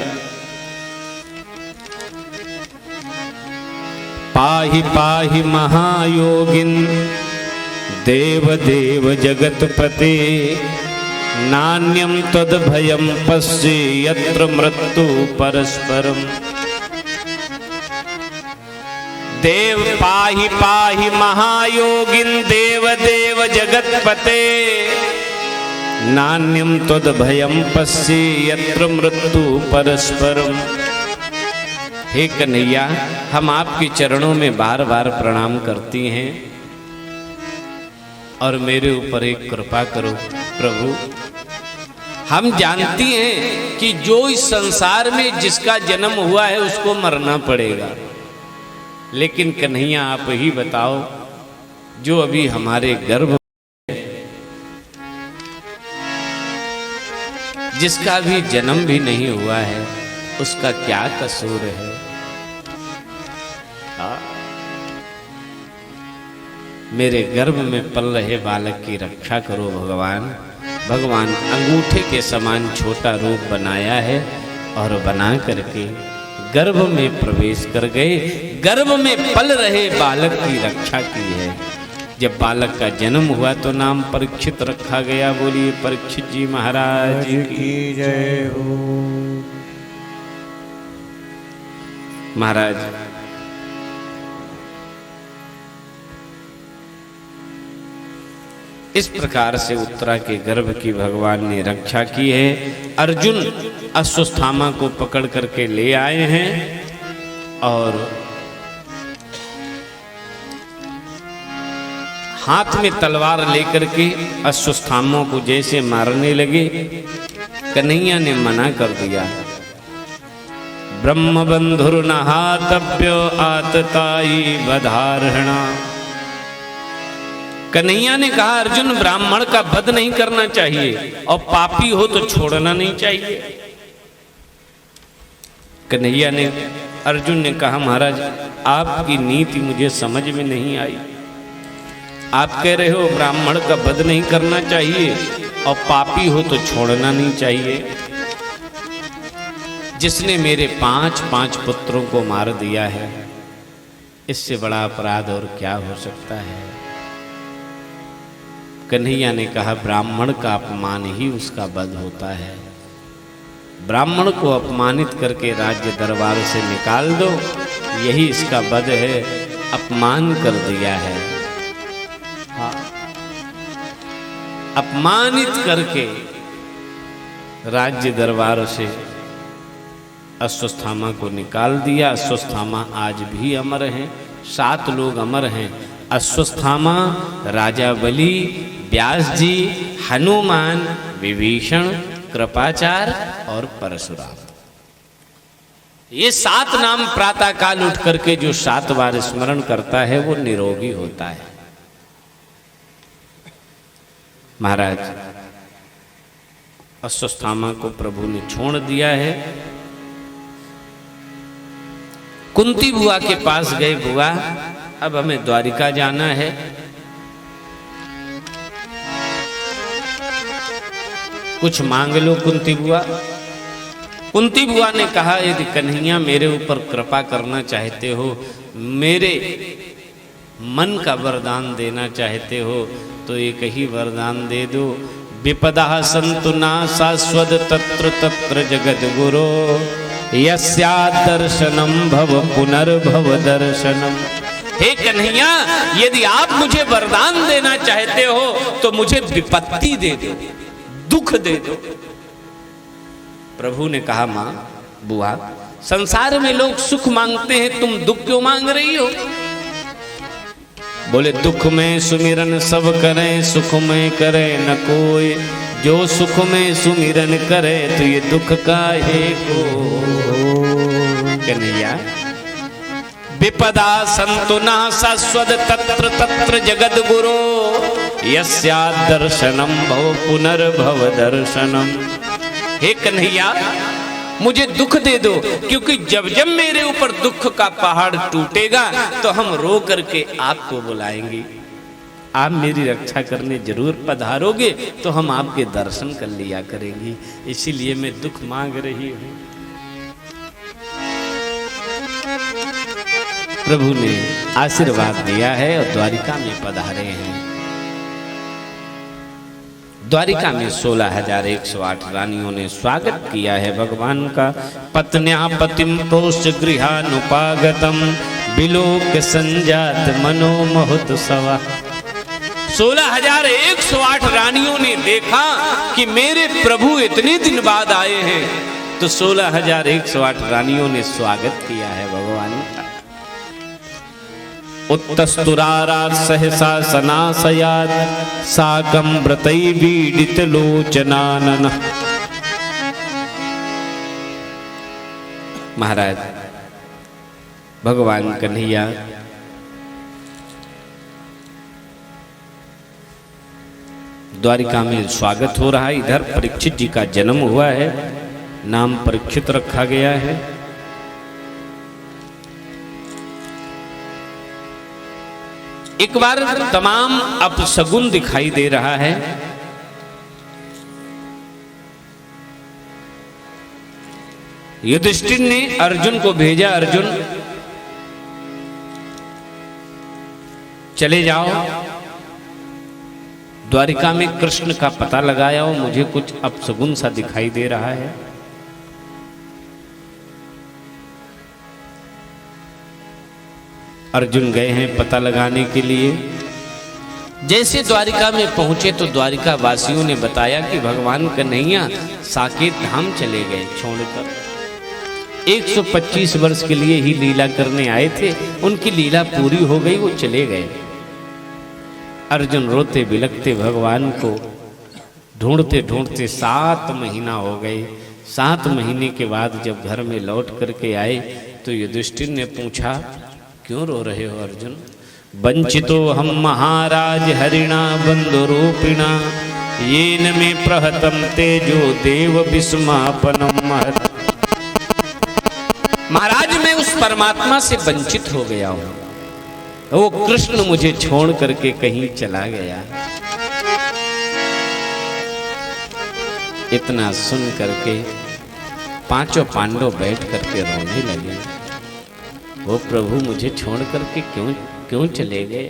पाहि पाहि महायोगिन देव देव जगतपते नान्यम तद भयम पश्ये यत्र मृत्यु परस्परम। देव पाहि पाहि महायोगिन देव देव जगतपते नान्यम तद भयम पश्ये यत्र मृत्यु परस्परम। हे कन्हैया, हम आपके चरणों में बार बार प्रणाम करती हैं और मेरे ऊपर एक कृपा करो प्रभु। हम जानती हैं कि जो इस संसार में जिसका जन्म हुआ है उसको मरना पड़ेगा, लेकिन कन्हैया आप ही बताओ, जो अभी हमारे गर्भ जिसका भी जन्म भी नहीं हुआ है उसका क्या कसूर है? मेरे गर्भ में पल रहे बालक की रक्षा करो भगवान। भगवान अंगूठे के समान छोटा रूप बनाया है और बना करके गर्भ में प्रवेश कर गए। गर्भ में पल रहे बालक की रक्षा की है। जब बालक का जन्म हुआ तो नाम परीक्षित रखा गया। बोलिए परीक्षित जी महाराज की जय हो। महाराज, इस प्रकार से उत्तरा के गर्भ की भगवान ने रक्षा की है। अर्जुन अश्वत्थामा को पकड़ करके ले आए हैं और हाथ में तलवार लेकर के अश्वत्थामा को जैसे मारने लगे, कन्हैया ने मना कर दिया। ब्रह्म बंधुर नहातव्य आतताई बधारणा। कन्हैया ने कहा अर्जुन, ब्राह्मण का वध नहीं करना चाहिए और पापी हो तो छोड़ना नहीं चाहिए। कन्हैया ने, अर्जुन ने कहा महाराज आपकी नीति मुझे समझ में नहीं आई। आप कह रहे हो ब्राह्मण का वध नहीं करना चाहिए और पापी हो तो छोड़ना नहीं चाहिए। जिसने मेरे 5 पुत्रों को मार दिया है, इससे बड़ा अपराध और क्या हो सकता है? कन्हैया ने कहा ब्राह्मण का अपमान ही उसका वध होता है। ब्राह्मण को अपमानित करके राज्य दरबार से निकाल दो, यही इसका वध है। अपमान कर दिया है, हाँ। अपमानित करके राज्य दरबार से अश्वत्थामा को निकाल दिया। अश्वत्थामा आज भी अमर हैं, 7 लोग अमर हैं। अश्वत्थामा, राजा बलि, व्यास जी, हनुमान, विभीषण, कृपाचार्य और परशुराम। ये 7 नाम प्रातः काल उठ करके जो 7 बार स्मरण करता है वो निरोगी होता है। महाराज, अश्वत्थामा को प्रभु ने छोड़ दिया है। कुंती बुआ के पास गए, बुआ अब हमें द्वारिका जाना है। कुछ मांग लो कुंती बुआ। कुंती बुआ ने कहा, यदि कन्हैया मेरे ऊपर कृपा करना चाहते हो, मेरे मन का वरदान देना चाहते हो, तो एक ही वरदान दे दो, विपदा सन्तु नाशाश्वत तत्र तत्र जगद गुरो यस्यात् दर्शनम भव पुनर्भव दर्शनम। हे कन्हैया, यदि आप मुझे वरदान देना चाहते हो तो मुझे विपत्ति दे दो, दुख दे दो। प्रभु ने कहा, मां बुआ, संसार में लोग सुख मांगते हैं, तुम दुख क्यों मांग रही हो? बोले, दुख में सुमिरन सब करें, सुख में करे न कोई, जो सुख में सुमिरन करे तो ये दुख काहे को। कन्हैया, विपदा सन्तु नाशाश्वत तत्र तत्र जगद गुरो यस्यात् दर्शनम भव पुनर्भव दर्शनम। हे कन्हैया, मुझे दुख दे दो, क्योंकि जब जब मेरे ऊपर दुख का पहाड़ टूटेगा तो हम रो करके आपको बुलाएंगे, आप मेरी रक्षा करने जरूर पधारोगे, तो हम आपके दर्शन कर लिया करेंगे, इसीलिए मैं दुख मांग रही हूं। प्रभु ने आशीर्वाद दिया है और द्वारिका में पधारे हैं। द्वारिका में 16,108 रानियों ने स्वागत किया है भगवान का। पत्न्या पतिम प्रोष्ठ गृहानुपागतम विलोक संजात मनोमहुत सवा। 16,108 रानियों ने देखा कि मेरे प्रभु इतने दिन बाद आए हैं, तो 16,108 रानियों ने स्वागत किया है भगवान का। उत्तस्तुरारात् सहसा सनासयात् साकं व्रतैर्वीडित लोचनानन। महाराज भगवान कन्हैया द्वारिका में स्वागत हो रहा है। इधर परीक्षित जी का जन्म हुआ है, नाम परीक्षित रखा गया है। एक बार तमाम अपशगुन दिखाई दे रहा है। युधिष्ठिर ने अर्जुन को भेजा, अर्जुन चले जाओ द्वारिका में कृष्ण का पता लगाया हो, मुझे कुछ अपशगुन सा दिखाई दे रहा है। अर्जुन गए हैं पता लगाने के लिए। जैसे द्वारिका में पहुंचे तो द्वारिका वासियों ने बताया कि भगवान कन्हैया साकेत धाम चले गए छोड़कर। 125 वर्ष के लिए ही लीला करने आए थे, उनकी लीला पूरी हो गई, वो चले गए। अर्जुन रोते बिलखते भगवान को ढूंढते ढूंढते 7 महीना हो गए। 7 महीने के बाद जब घर में लौट करके आए तो युधिष्ठिर ने पूछा, क्यों रो रहे हो अर्जुन? वंचितो हम महाराज हरिणा बंधुरूपिणा येन में प्रहतम तेजो देव विस्मापनम महत्। महाराज, मैं उस परमात्मा से वंचित हो गया हूं, वो कृष्ण मुझे छोड़ करके कहीं चला गया। इतना सुन करके 5 पांडव बैठ करके रोने लगे। वो प्रभु मुझे छोड़ करके क्यों चले गए?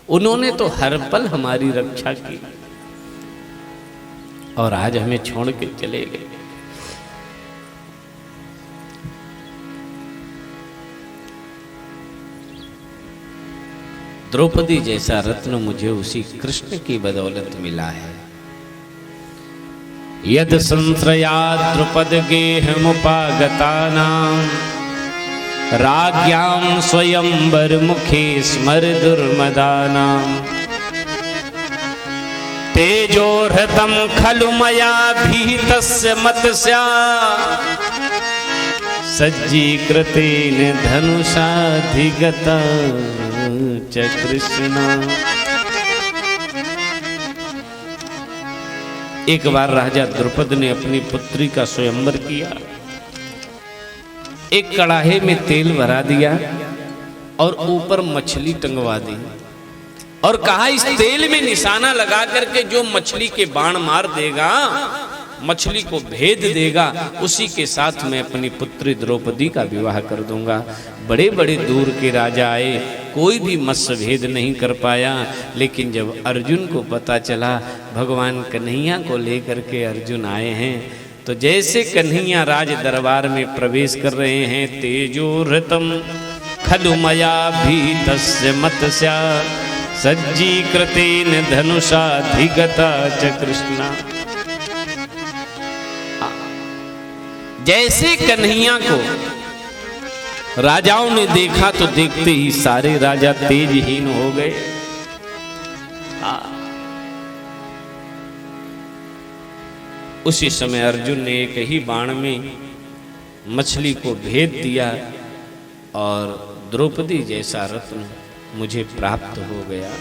उन्होंने तो हर पल हमारी रक्षा की और आज हमें छोड़ के चले गए। द्रौपदी जैसा रत्न मुझे उसी कृष्ण की बदौलत मिला है। यद संश्रयात् द्रुपद गेहमुपागतानां राज्ञां स्वयंवर मुखे स्मर दुर्मदानां तेजोहृतं खलु मया भीतस्य मतस्या सज्जीकृतेन धनुषाधिगता च कृष्ण। एक बार राजा द्रुपद ने अपनी पुत्री का स्वयंवर किया। एक कड़ाहे में तेल भरा दिया और ऊपर मछली टंगवा दी और कहा इस तेल में निशाना लगा करके जो मछली के बाण मार देगा, मछली को भेद देगा, उसी के साथ मैं अपनी पुत्री द्रौपदी का विवाह कर दूंगा। बड़े बड़े दूर के राजा आए, कोई भी मत्स्य भेद नहीं कर पाया। लेकिन जब अर्जुन को पता चला भगवान कन्हैया को लेकर के अर्जुन आए हैं, तो जैसे कन्हैया राज दरबार में प्रवेश कर रहे हैं, तेजोरतम खलु मया भीतस्य मत्स्या सज्जीकृतेन धनुषाधिगता च कृष्णा। जैसे कन्हैया को राजाओं ने देखा तो देखते ही सारे राजा तेजहीन हो गए। उसी समय अर्जुन ने एक ही बाण में मछली को भेद दिया और द्रौपदी जैसा रत्न मुझे प्राप्त हो गया।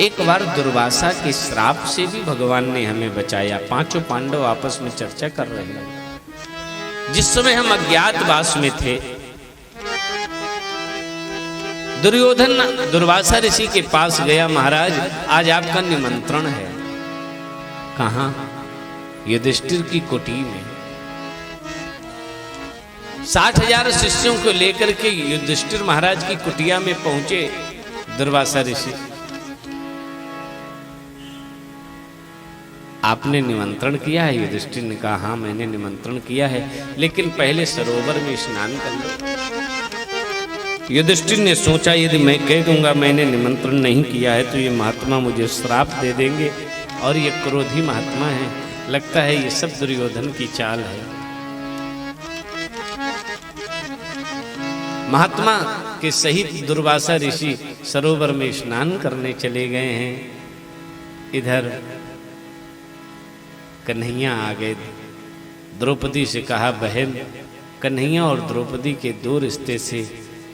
एक बार दुर्वासा के श्राप से भी भगवान ने हमें बचाया। पांचों पांडव आपस में चर्चा कर रहे हैं। जिस समय हम अज्ञातवास में थे, दुर्योधन दुर्वासा ऋषि के पास गया, महाराज आज आपका निमंत्रण है। कहां? युधिष्ठिर की कुटी में। 60,000 शिष्यों को लेकर के युधिष्ठिर महाराज की कुटिया में पहुंचे दुर्वासा ऋषि। आपने निमंत्रण किया है? युधिष्ठिर ने कहा हाँ मैंने निमंत्रण किया है, लेकिन पहले सरोवर में स्नान कर लो। युधिष्ठिर ने सोचा यदि मैं कह दूंगा मैंने निमंत्रण नहीं किया है तो ये महात्मा मुझे श्राप दे देंगे, और ये क्रोधी महात्मा है, लगता है ये सब दुर्योधन की चाल है। महात्मा के सहित दुर्वासा ऋषि सरोवर में स्नान करने चले गए हैं। इधर कन्हैया आ गए। द्रौपदी से कहा बहन, कन्हैया और द्रौपदी के दो रिश्ते से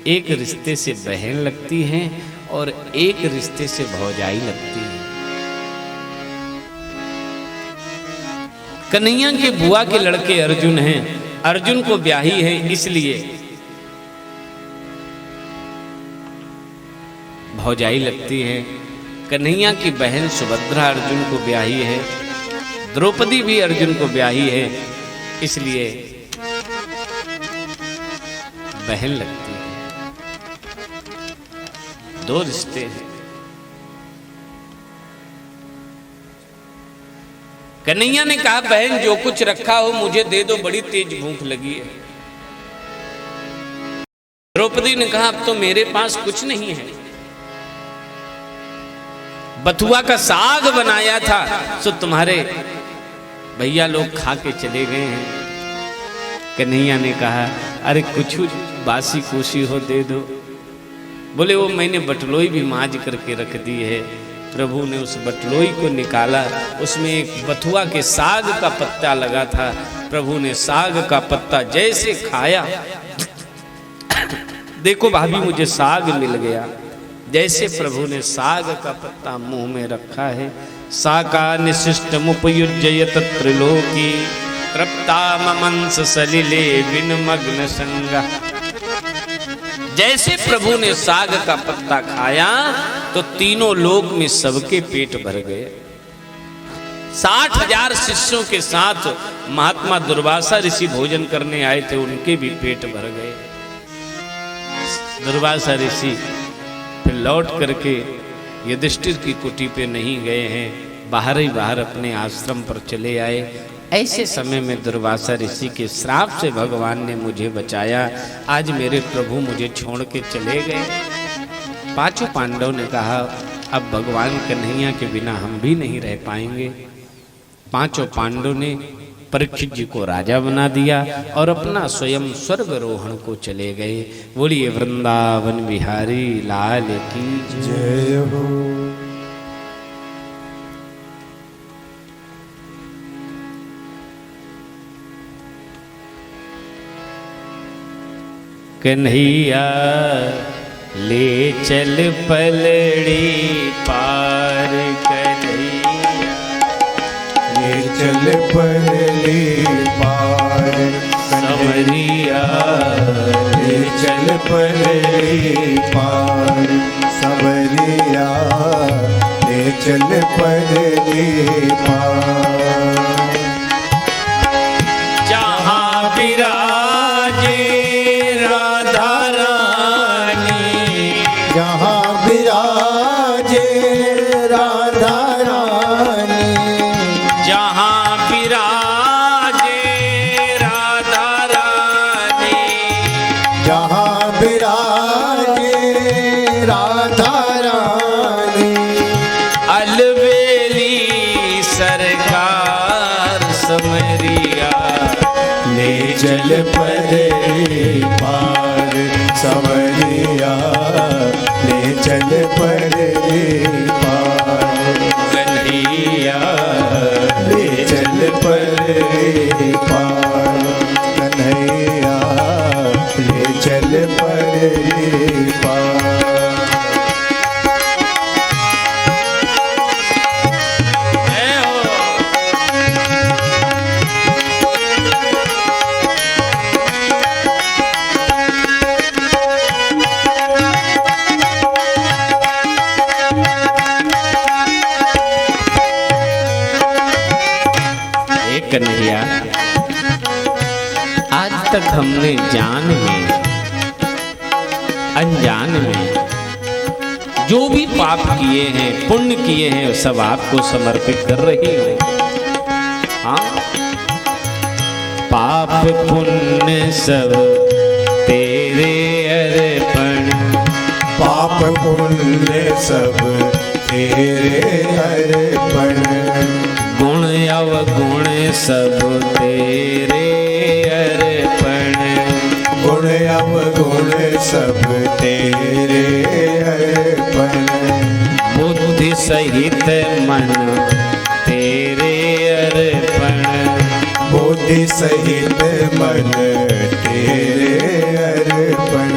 एक रिश्ते से बहन लगती हैं और एक रिश्ते से भौजाई लगती है। कन्हैया के बुआ के लड़के अर्जुन हैं, अर्जुन को ब्याही है इसलिए भौजाई लगती है। कन्हैया की बहन सुभद्रा अर्जुन को ब्याही है, द्रौपदी भी अर्जुन को ब्याही है, इसलिए बहन लगती है। दो रिश्ते हैं। कन्हैया ने कहा बहन जो कुछ रखा हो मुझे दे दो, बड़ी तेज भूख लगी है। द्रौपदी ने कहा अब तो मेरे पास कुछ नहीं है, बथुआ का साग बनाया था सो तुम्हारे भैया लोग खा के चले गए हैं। कन्हैया ने कहा अरे कुछ बासी कुशी हो दे दो। बोले वो मैंने बटलोई भी मांज करके रख दी है। प्रभु ने उस बटलोई को निकाला, उसमें एक बथुआ के साग का पत्ता लगा था। प्रभु ने साग का पत्ता जैसे खाया, देखो भाभी मुझे साग मिल गया। जैसे प्रभु ने साग का पत्ता मुंह में रखा है, साका निशिष्ट मुपयुज्यत त्रिलोकी तृप्ता ममंस सलिले विनमग्न संगा। जैसे प्रभु ने साग का पत्ता खाया तो तीनों लोक में सबके पेट भर गए। 60,000 शिष्यों के साथ महात्मा दुर्वासा ऋषि भोजन करने आए थे, उनके भी पेट भर गए। दुर्वासा ऋषि फिर लौट करके युधिष्ठिर की कुटी पे नहीं गए हैं, बाहर ही बाहर अपने आश्रम पर चले आए। ऐसे समय में दुर्वासा ऋषि के श्राप से भगवान ने मुझे बचाया। आज मेरे प्रभु मुझे छोड़ के चले गए। पांचों पांडव ने कहा अब भगवान कन्हैया के बिना हम भी नहीं रह पाएंगे। पांचों पांडव ने परीक्षित जी को राजा बना दिया और अपना स्वयं स्वर्गरोहण को चले गए। बोलिए वृंदावन बिहारी लाल की
जय हो।
कन्हैया ले चल पलड़ी पार कन्हैया
चल परली पार
समरिया
ले चल परली पार संवरिया ले चल परली पार
जहाँ विराजे राधा रानी
जहाँ विराजे राधा रानी
जहाँ विराजे राधा रानी
जहाँ विराजे राधा रानी
अलवेली सरकार समरिया
ले चल परली पार संवरिया ले चल परली पार
कन्हैया
ले चल परली पार कन्हैया ले चल परली पार
जय हो। हे कन्हैया, आज तक हमने जान में अनजान में जो भी पाप किए हैं पुण्य किए हैं वो सब आपको समर्पित कर रही हूँ। हाँ, पाप पुण्य सब तेरे अर्पण
पाप पुण्य सब तेरे अर्पण
गुण अवगुण सब तेरे अर्पण
गुण अवगुण सब तेरे अर्पण
बुद्धि सहित मन तेरे अर्पण
बुद्धि सहित मन तेरे अर्पण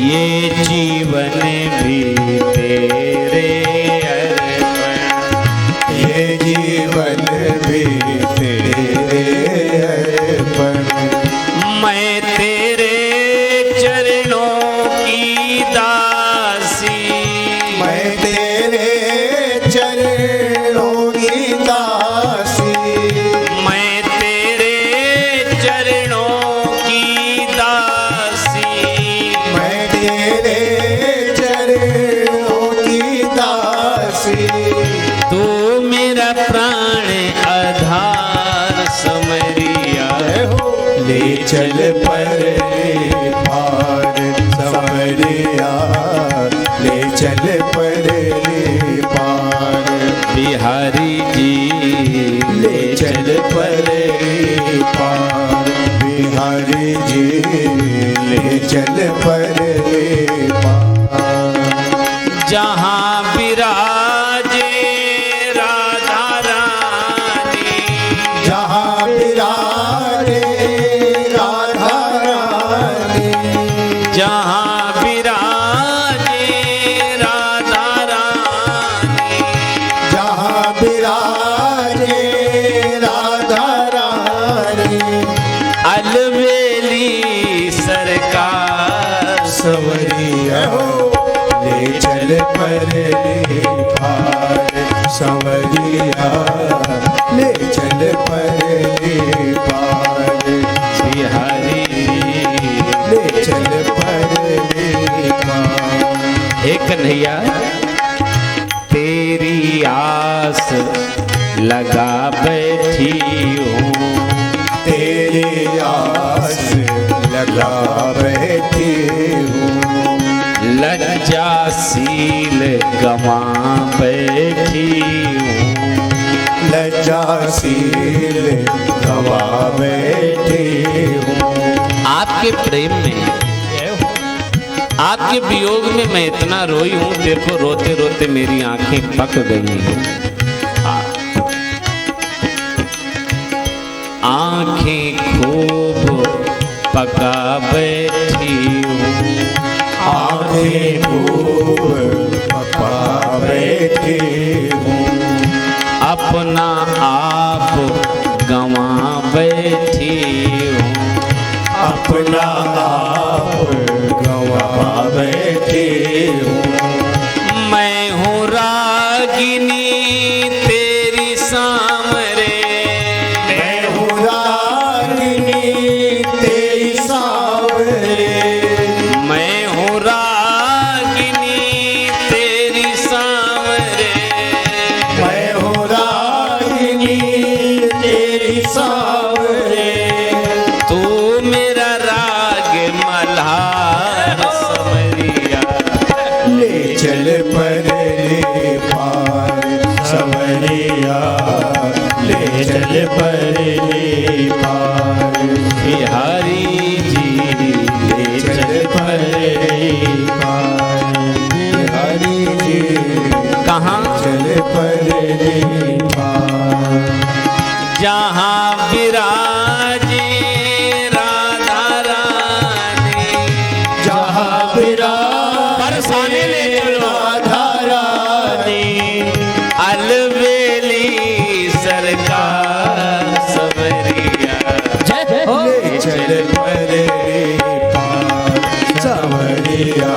ये जीवन भी तेरे अर्पण
ये जीवन भी तेरे अर्पण
मैं तेरे चरणों की दासी
मैं तेरे चरणों की दासी
मैं तेरे चरणों की दासी
मैं तेरे चरणों की दासी
तू मेरा प्राण आधार समरिया
ले चल परली पार संवरिया ले चल परली पार
बिहारी जी
ले चल परली पार बिहारी जी ले चल परली पार
जहाँ विराजे राधा रानी
जहाँ विराजे राधा रानी
जहाँ विराजे राधा रानी
जहाँ विराजे राधा रानी
अलवेली सरकार
संवरिया ले चल परली पार संवरिया ले चल परली पार
बिहारी
ले चल परली पार
हे कन्हैया तेरी आस लगा बैठी हूँ
तेरी आस लगा बैठी हूँ
लज्जाशील गवा बैठी हूँ
लज्जाशील गवा बैठी हूँ
आपके प्रेम में आपके वियोग में मैं इतना रोई हूँ। देखो रोते रोते मेरी आंखें पक गई हैं। आंखें खूब पका बैठी हूँ
आंखें खूब पका बैठी हूँ
अपना आप बैठी हूँ।
अपना आप गवा बैठी हूँ।
मैं हूँ रागिनी तेरी सांवरे,
मैं हूँ रागिनी तेरी सांवरे।
मैं हूँ रागिनी तेरी सांवरे,
मैं हूँ रागिनी तेरी सांवरे।
तू मेरा राग मल्हार समरिया,
ले चल परले पार संवरिया, ले चल परले पार।
बिहारी जी
ले चल परले पार। हरि जी
कहाँ
चल परले पार।
जहाँ विराजे राधा रानी,
जहाँ
बरसाने ले चलो।
राधा रानी,
अलवेली सरकार सवरिया,
ले चल परले पार संवरिया,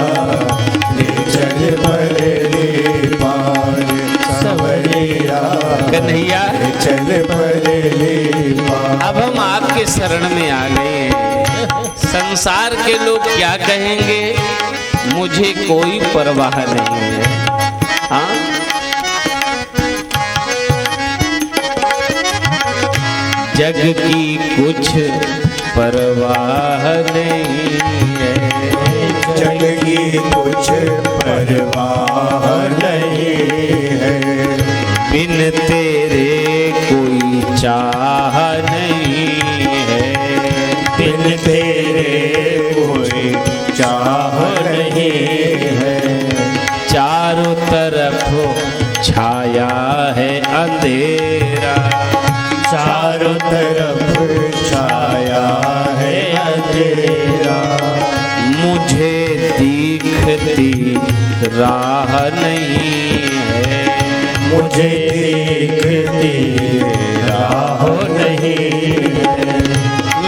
ले चल परले पार संवरिया,
कन्हैया
ले चल परले पार।
अब हम आपके शरण में आ गए हैं। संसार के लोग क्या कहेंगे, मुझे कोई परवाह नहीं है। हाँ, जग की कुछ परवाह नहीं है,
जग की कुछ परवाह नहीं है।
बिन तेरे कोई चाह नहीं है,
बिन तेरे कोई चाह नहीं है।
चारों तरफ छाया है अंधेरा,
चारों तरफ छाया है अंधेरा।
मुझे दिखती राह नहीं है,
मुझे दिखती राह नहीं है।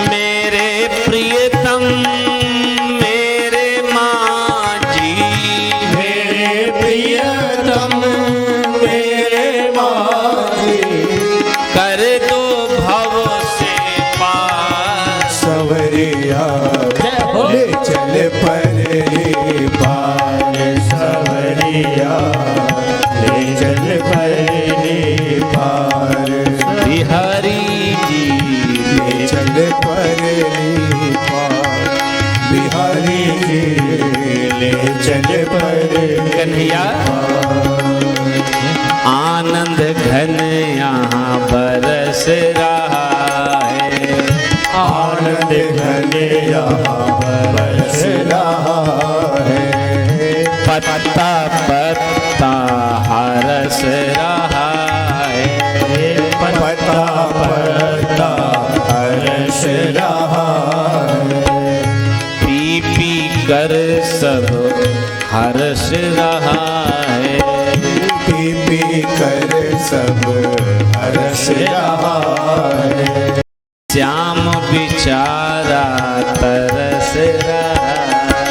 मेरे प्रियतम मेरे माँजी,
मेरे प्रियतम मेरे माँजी,
कर दो भव से पार।
संवरिया ले चल परले पार संवरिया, ले चल परले पार।
बिहारी जी
ले चल परले पार। बिहारी जी ले चल परले
कन्हैया, आनंद घन यहाँ बरस रहा है,
आनंद घने यहाँ बरस रहा है।
पत्ता पत्ता हरस रहा है,
पत्ता पत्ता हर्ष रहा है।
पी पी कर सब हर्ष रहा है,
पी पी कर सब हर्ष रहा है।
श्याम बिचारा तरस रहा है,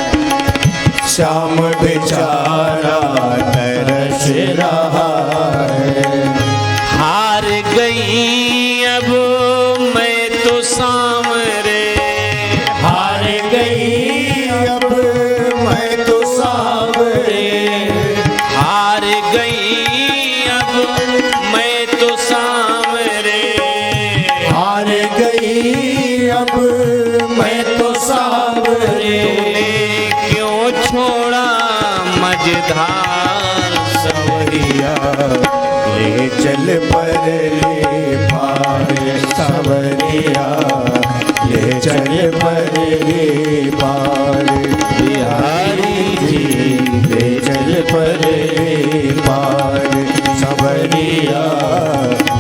श्याम बेचारा तरस रहा है।
हार गई अब मैं तो सांवरे,
हार गई अब मैं तो सांवरे।
हार गई अब मैं तो सांवरे,
हार गई अब मैं तो सांवरे।
तूने क्यों छोड़ा मझधार
संवरिया ले चल परले पार संवरिया, ले चल परले पार। बिहारी जी ले चल परले पार संवरिया,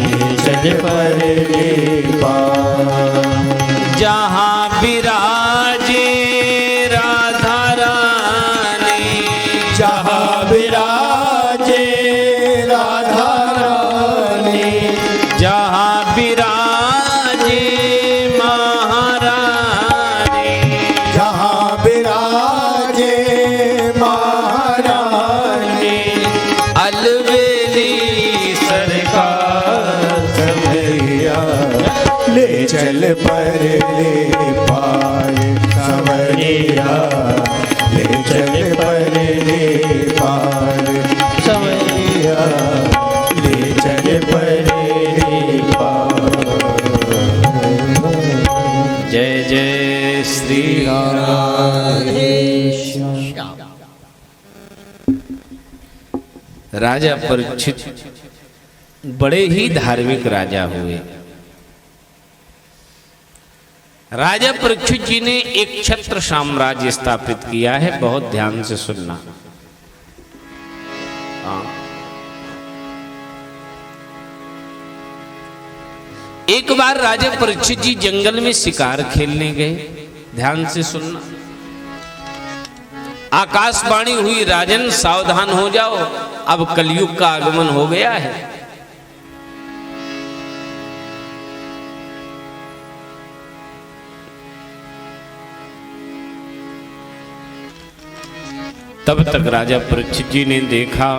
ले चल परले पार।
जहाँ विराजे राधा रानी,
जहाँ विराजे राधा रानी,
जहाँ विराजे
पर ले पार सवरिया ले चल पर ले पार सवरिया ले चल पर ले पार।
जय जय श्री राधे। राजा परीक्षित बड़े ही धार्मिक राजा हुए। राजा परीक्षित जी ने एक छत्र साम्राज्य स्थापित किया है, बहुत ध्यान से सुनना। एक बार राजा परीक्षित जी जंगल में शिकार खेलने गए, ध्यान से सुनना। आकाशवाणी हुई, राजन सावधान हो जाओ, अब कलयुग का आगमन हो गया है। तब तक राजा परीक्षित जी ने देखा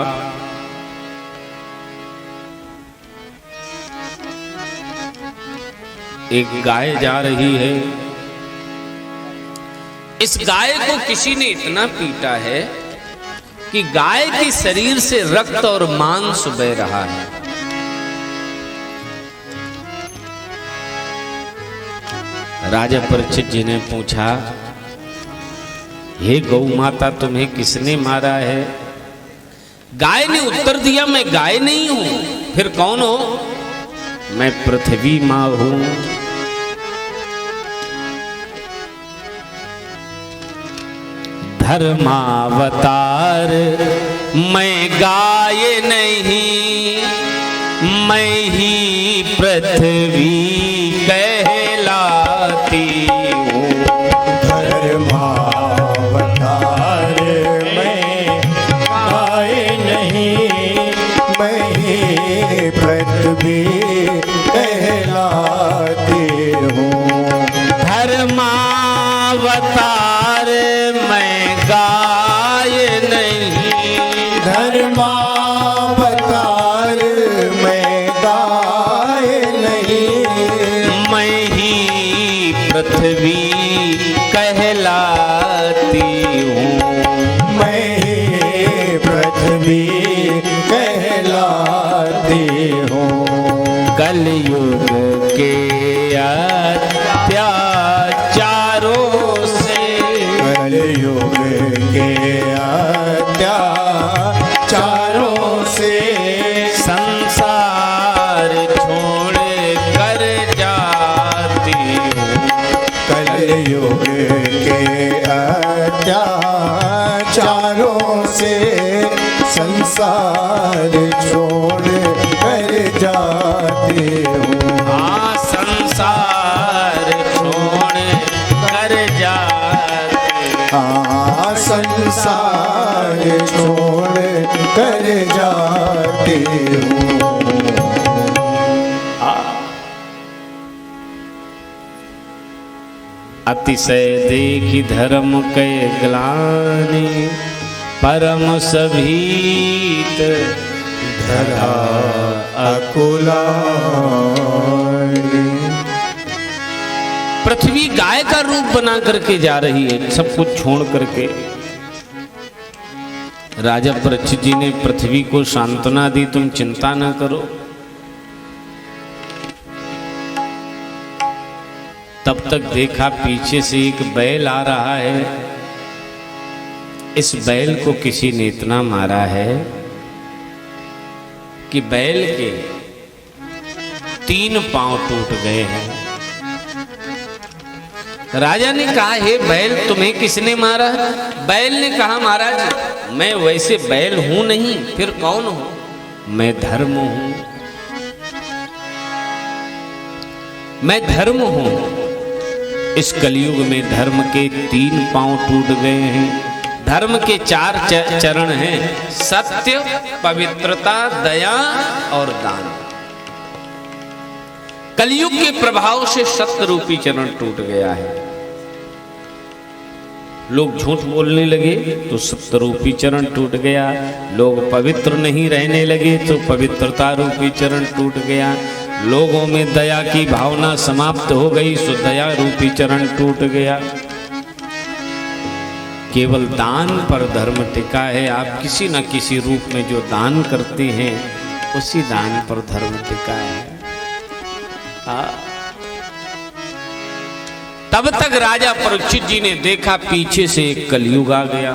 एक गाय जा रही है। इस गाय को किसी ने इतना पीटा है कि गाय के शरीर से रक्त और मांस बह रहा है। राजा परीक्षित जी ने पूछा, हे गौ माता, तुम्हें किसने मारा है? गाय ने उत्तर दिया, मैं गाय नहीं हूं। फिर कौन हो? मैं पृथ्वी मां हूं। धर्मावतार मैं गाय नहीं, मैं ही पृथ्वी कहलाती हूँ।
धर्मावतार मैं गाय नहीं, मैं ही पृथ्वी कहलाती हूँ।
धर्मावतार मैं गाय नहीं,
धर्मावतार मैं गाय नहीं,
मैं ही पृथ्वी कहलाती हूँ।
मैं ही पृथ्वी कहलाती हूँ।
कलयुग के अत्याचारों से,
कलयुग के अत्याचारों से
संसार छोड़ कर जाती हूँ।
कलयुग के अत्याचारों से संसार छोड़ कर जाती हूँ।
हाँ, संसार छोड़ कर जाती हूँ।
हाँ, संसार छोड़ कर जाती हूँ।
अतिशय देखी धर्म के ग्लानि, परम सभीत
धरा अकुलानि।
पृथ्वी गाय का रूप बना करके जा रही है, सब कुछ छोड़ करके। राजा परीक्षित जी ने पृथ्वी को सांत्वना दी, तुम चिंता न करो। तब तक देखा पीछे से एक बैल आ रहा है। इस बैल को किसी ने इतना मारा है कि बैल के 3 पांव टूट गए हैं। राजा ने कहा, हे बैल, तुम्हें किसने मारा? बैल ने कहा, महाराज, मैं वैसे बैल हूं नहीं, फिर कौन हूं? मैं धर्म हूं, मैं धर्म हूं। इस कलयुग में धर्म के 3 पांव टूट गए हैं। धर्म के 4 चरण हैं, सत्य, पवित्रता, दया और दान। कलयुग के प्रभाव से सत्य रूपी चरण टूट गया है। लोग झूठ बोलने लगे तो सत्य रूपी चरण टूट गया। लोग पवित्र नहीं रहने लगे तो पवित्रता रूपी चरण टूट गया। लोगों में दया की भावना समाप्त हो गई, सो दया रूपी चरण टूट गया। केवल दान पर धर्म टिका है। आप किसी न किसी रूप में जो दान करते हैं उसी दान पर धर्म टिका है। तब तक राजा परीक्षित जी ने देखा पीछे से एक कलयुग आ गया।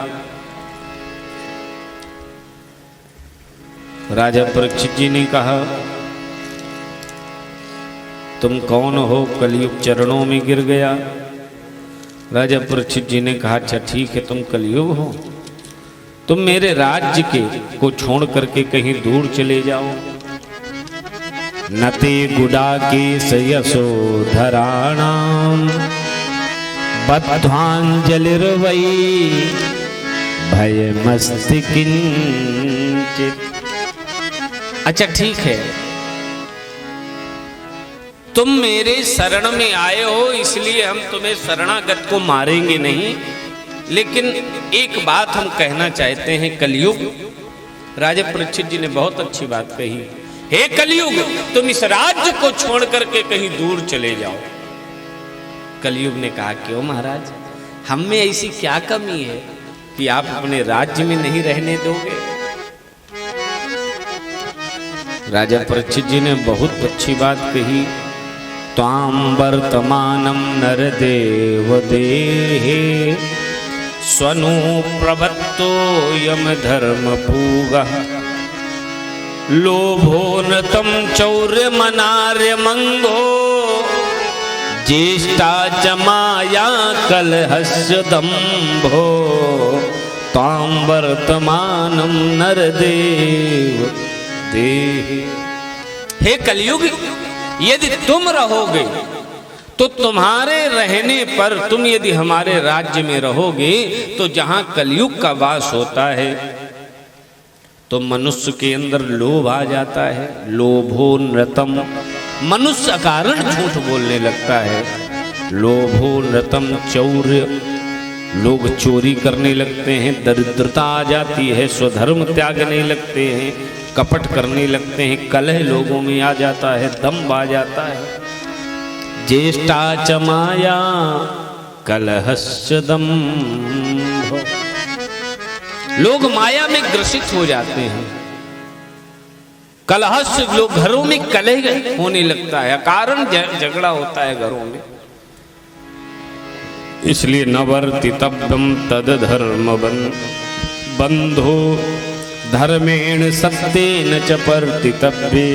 राजा परीक्षित जी ने कहा, तुम कौन हो? कलयुग चरणों में गिर गया। राजा परीक्षित जी ने कहा, अच्छा ठीक है, तुम कलयुग हो, तुम मेरे राज्य को छोड़ करके कहीं दूर चले जाओ। नते गुडाकेश यशोधराणाम बद्ध्वांजलिर्वै भयमस्ति किंचित्। अच्छा ठीक है, तुम मेरे शरण में आए हो, इसलिए हम तुम्हें शरणागत को मारेंगे नहीं, लेकिन एक बात हम कहना चाहते हैं। कलयुग, राजा परीक्षित जी ने बहुत अच्छी बात कही, हे कलयुग, तुम इस राज्य को छोड़ करके कहीं दूर चले जाओ। कलयुग ने कहा, क्यों महाराज, हम में ऐसी क्या कमी है कि आप अपने राज्य में नहीं रहने दोगे? राजा परीक्षित जी ने बहुत अच्छी बात कही, त्वां वर्तमानं नरदेव देहे स्वनु प्रवत्तो यम धर्म पूगः लोभो न तम चौर्य मनार्य मंगो ज्येष्ठा च माया कलहस्य दम्भो त्वां वर्तमानं नरदेव देहे। हे कलयुग, यदि तुम रहोगे तो तुम्हारे रहने पर, तुम यदि हमारे राज्य में रहोगे तो जहां कलयुग का वास होता है तो मनुष्य के अंदर लोभ आ जाता है। लोभो नृतम, मनुष्य अकारण झूठ बोलने लगता है। लोभो नृतम चौर्य, लोग चोरी करने लगते हैं। दरिद्रता आ जाती है, स्वधर्म त्यागने लगते हैं, कपट करने लगते हैं, कलह लोगों में आ जाता है, दम्भ आ जाता है। ज्येष्ठा च माया कलहस्य दम्भ, लोग माया में ग्रसित हो जाते हैं। कलहस्य, लोग घरों में कलह होने लगता है, कारण झगड़ा होता है घरों में। इसलिए न वर्तितव्यम तद धर्म बंधो धर्मेण सत्येन च वर्तितव्ये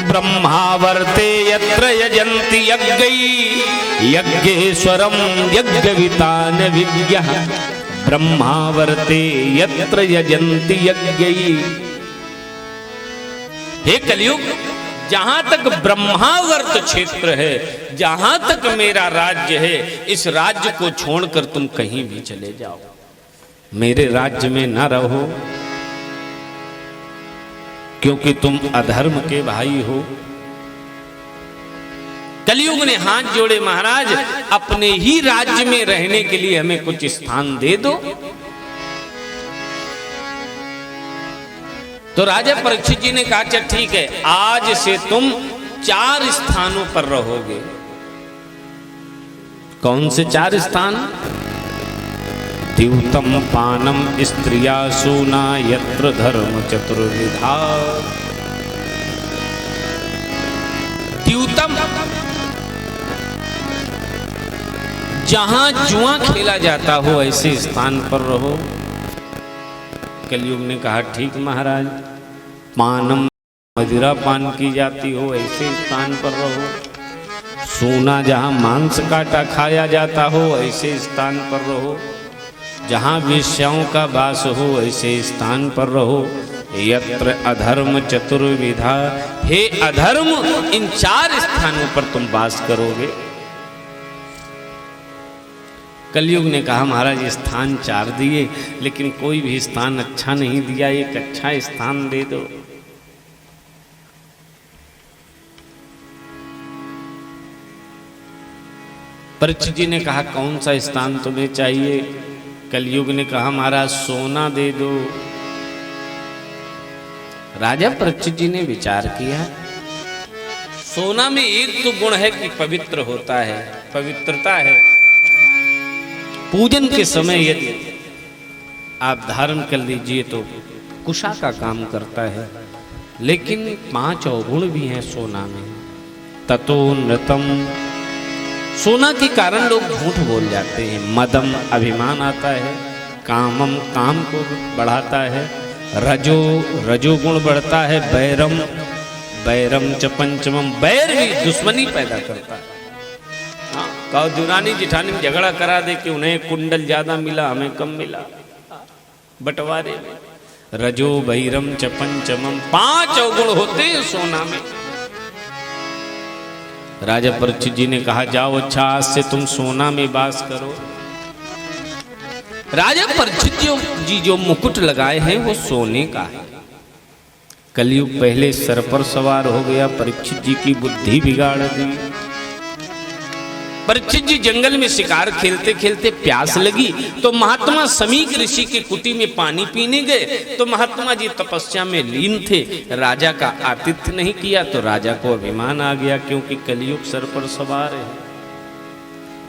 ब्रह्मावर्ते यत्र यजन्ति यज्ञै यज्ञेश्वरं यज्ञवितान विज्ञः ब्रह्मावर्ते यत्र यजन्ति यज्ञै। हे कलयुग, जहां तक ब्रह्मावर्त क्षेत्र है, जहां तक मेरा राज्य है, इस राज्य को छोड़कर तुम कहीं भी चले जाओ, मेरे राज्य में न रहो, क्योंकि तुम अधर्म के भाई हो। कलयुग ने हाथ जोड़े, महाराज अपने ही राज्य में रहने के लिए हमें कुछ स्थान दे दो। तो राजा परीक्षित जी ने कहा, अच्छा ठीक है, आज से तुम 4 स्थानों पर रहोगे। कौन से 4 स्थान? द्यूतम पानम स्त्रिया सूना यत्र धर्म चतुर्विधा। द्यूतम, जहां जुआ खेला जाता हो ऐसे स्थान पर रहो। कलयुग ने कहा, ठीक महाराज। पानम, मदिरा पान की जाती हो ऐसे स्थान पर रहो। सोना, जहां मांस काटा खाया जाता हो ऐसे स्थान पर रहो। जहां वेश्याओं का वास हो ऐसे स्थान पर रहो। यत्र अधर्म चतुर्विधा, हे अधर्म, इन 4 स्थानों पर तुम वास करोगे। कलयुग ने कहा, महाराज स्थान 4 दिए, लेकिन कोई भी स्थान अच्छा नहीं दिया, एक अच्छा स्थान दे दो। परीक्षित जी ने कहा, कौन सा स्थान तुम्हें चाहिए? कलयुग ने कहा, महाराज सोना दे दो। राजा परीक्षित जी ने विचार किया, सोना में एक तो गुण है कि पवित्र होता है, पवित्रता है। पूजन के समय यदि आप धारण कर लीजिए तो कुशा का काम करता है। लेकिन 5 अवगुण भी हैं सोना में। ततो नृतम, सोना के कारण लोग झूठ बोल जाते हैं। मदम, अभिमान आता है। कामम, काम को बढ़ाता है। रजो, रजोगुण बढ़ता है। बैरम, बैरम च पंचमम, बैर भी दुश्मनी पैदा करता है। हाँ, कहो दुरानी जिठानी में झगड़ा करा दे कि उन्हें कुंडल ज्यादा मिला, हमें कम मिला, बंटवारे में। रजो बैरम च पंचमम, 5 अवगुण होते हैं सोना में। राजा परीक्षित जी ने कहा जाओ अच्छा आज से तुम सोना में वास करो। राजा परीक्षित जी जो मुकुट लगाए हैं वो सोने का है। कलयुग पहले सर पर सवार हो गया, परीक्षित जी की बुद्धि बिगाड़ दी। परीक्षित जी जंगल में शिकार खेलते खेलते प्यास लगी तो महात्मा समीक ऋषि के कुटी में पानी पीने गए तो महात्मा जी तपस्या में लीन थे। राजा का आतिथ्य नहीं किया तो राजा को अभिमान आ गया, क्योंकि कलयुग सर पर सवार है।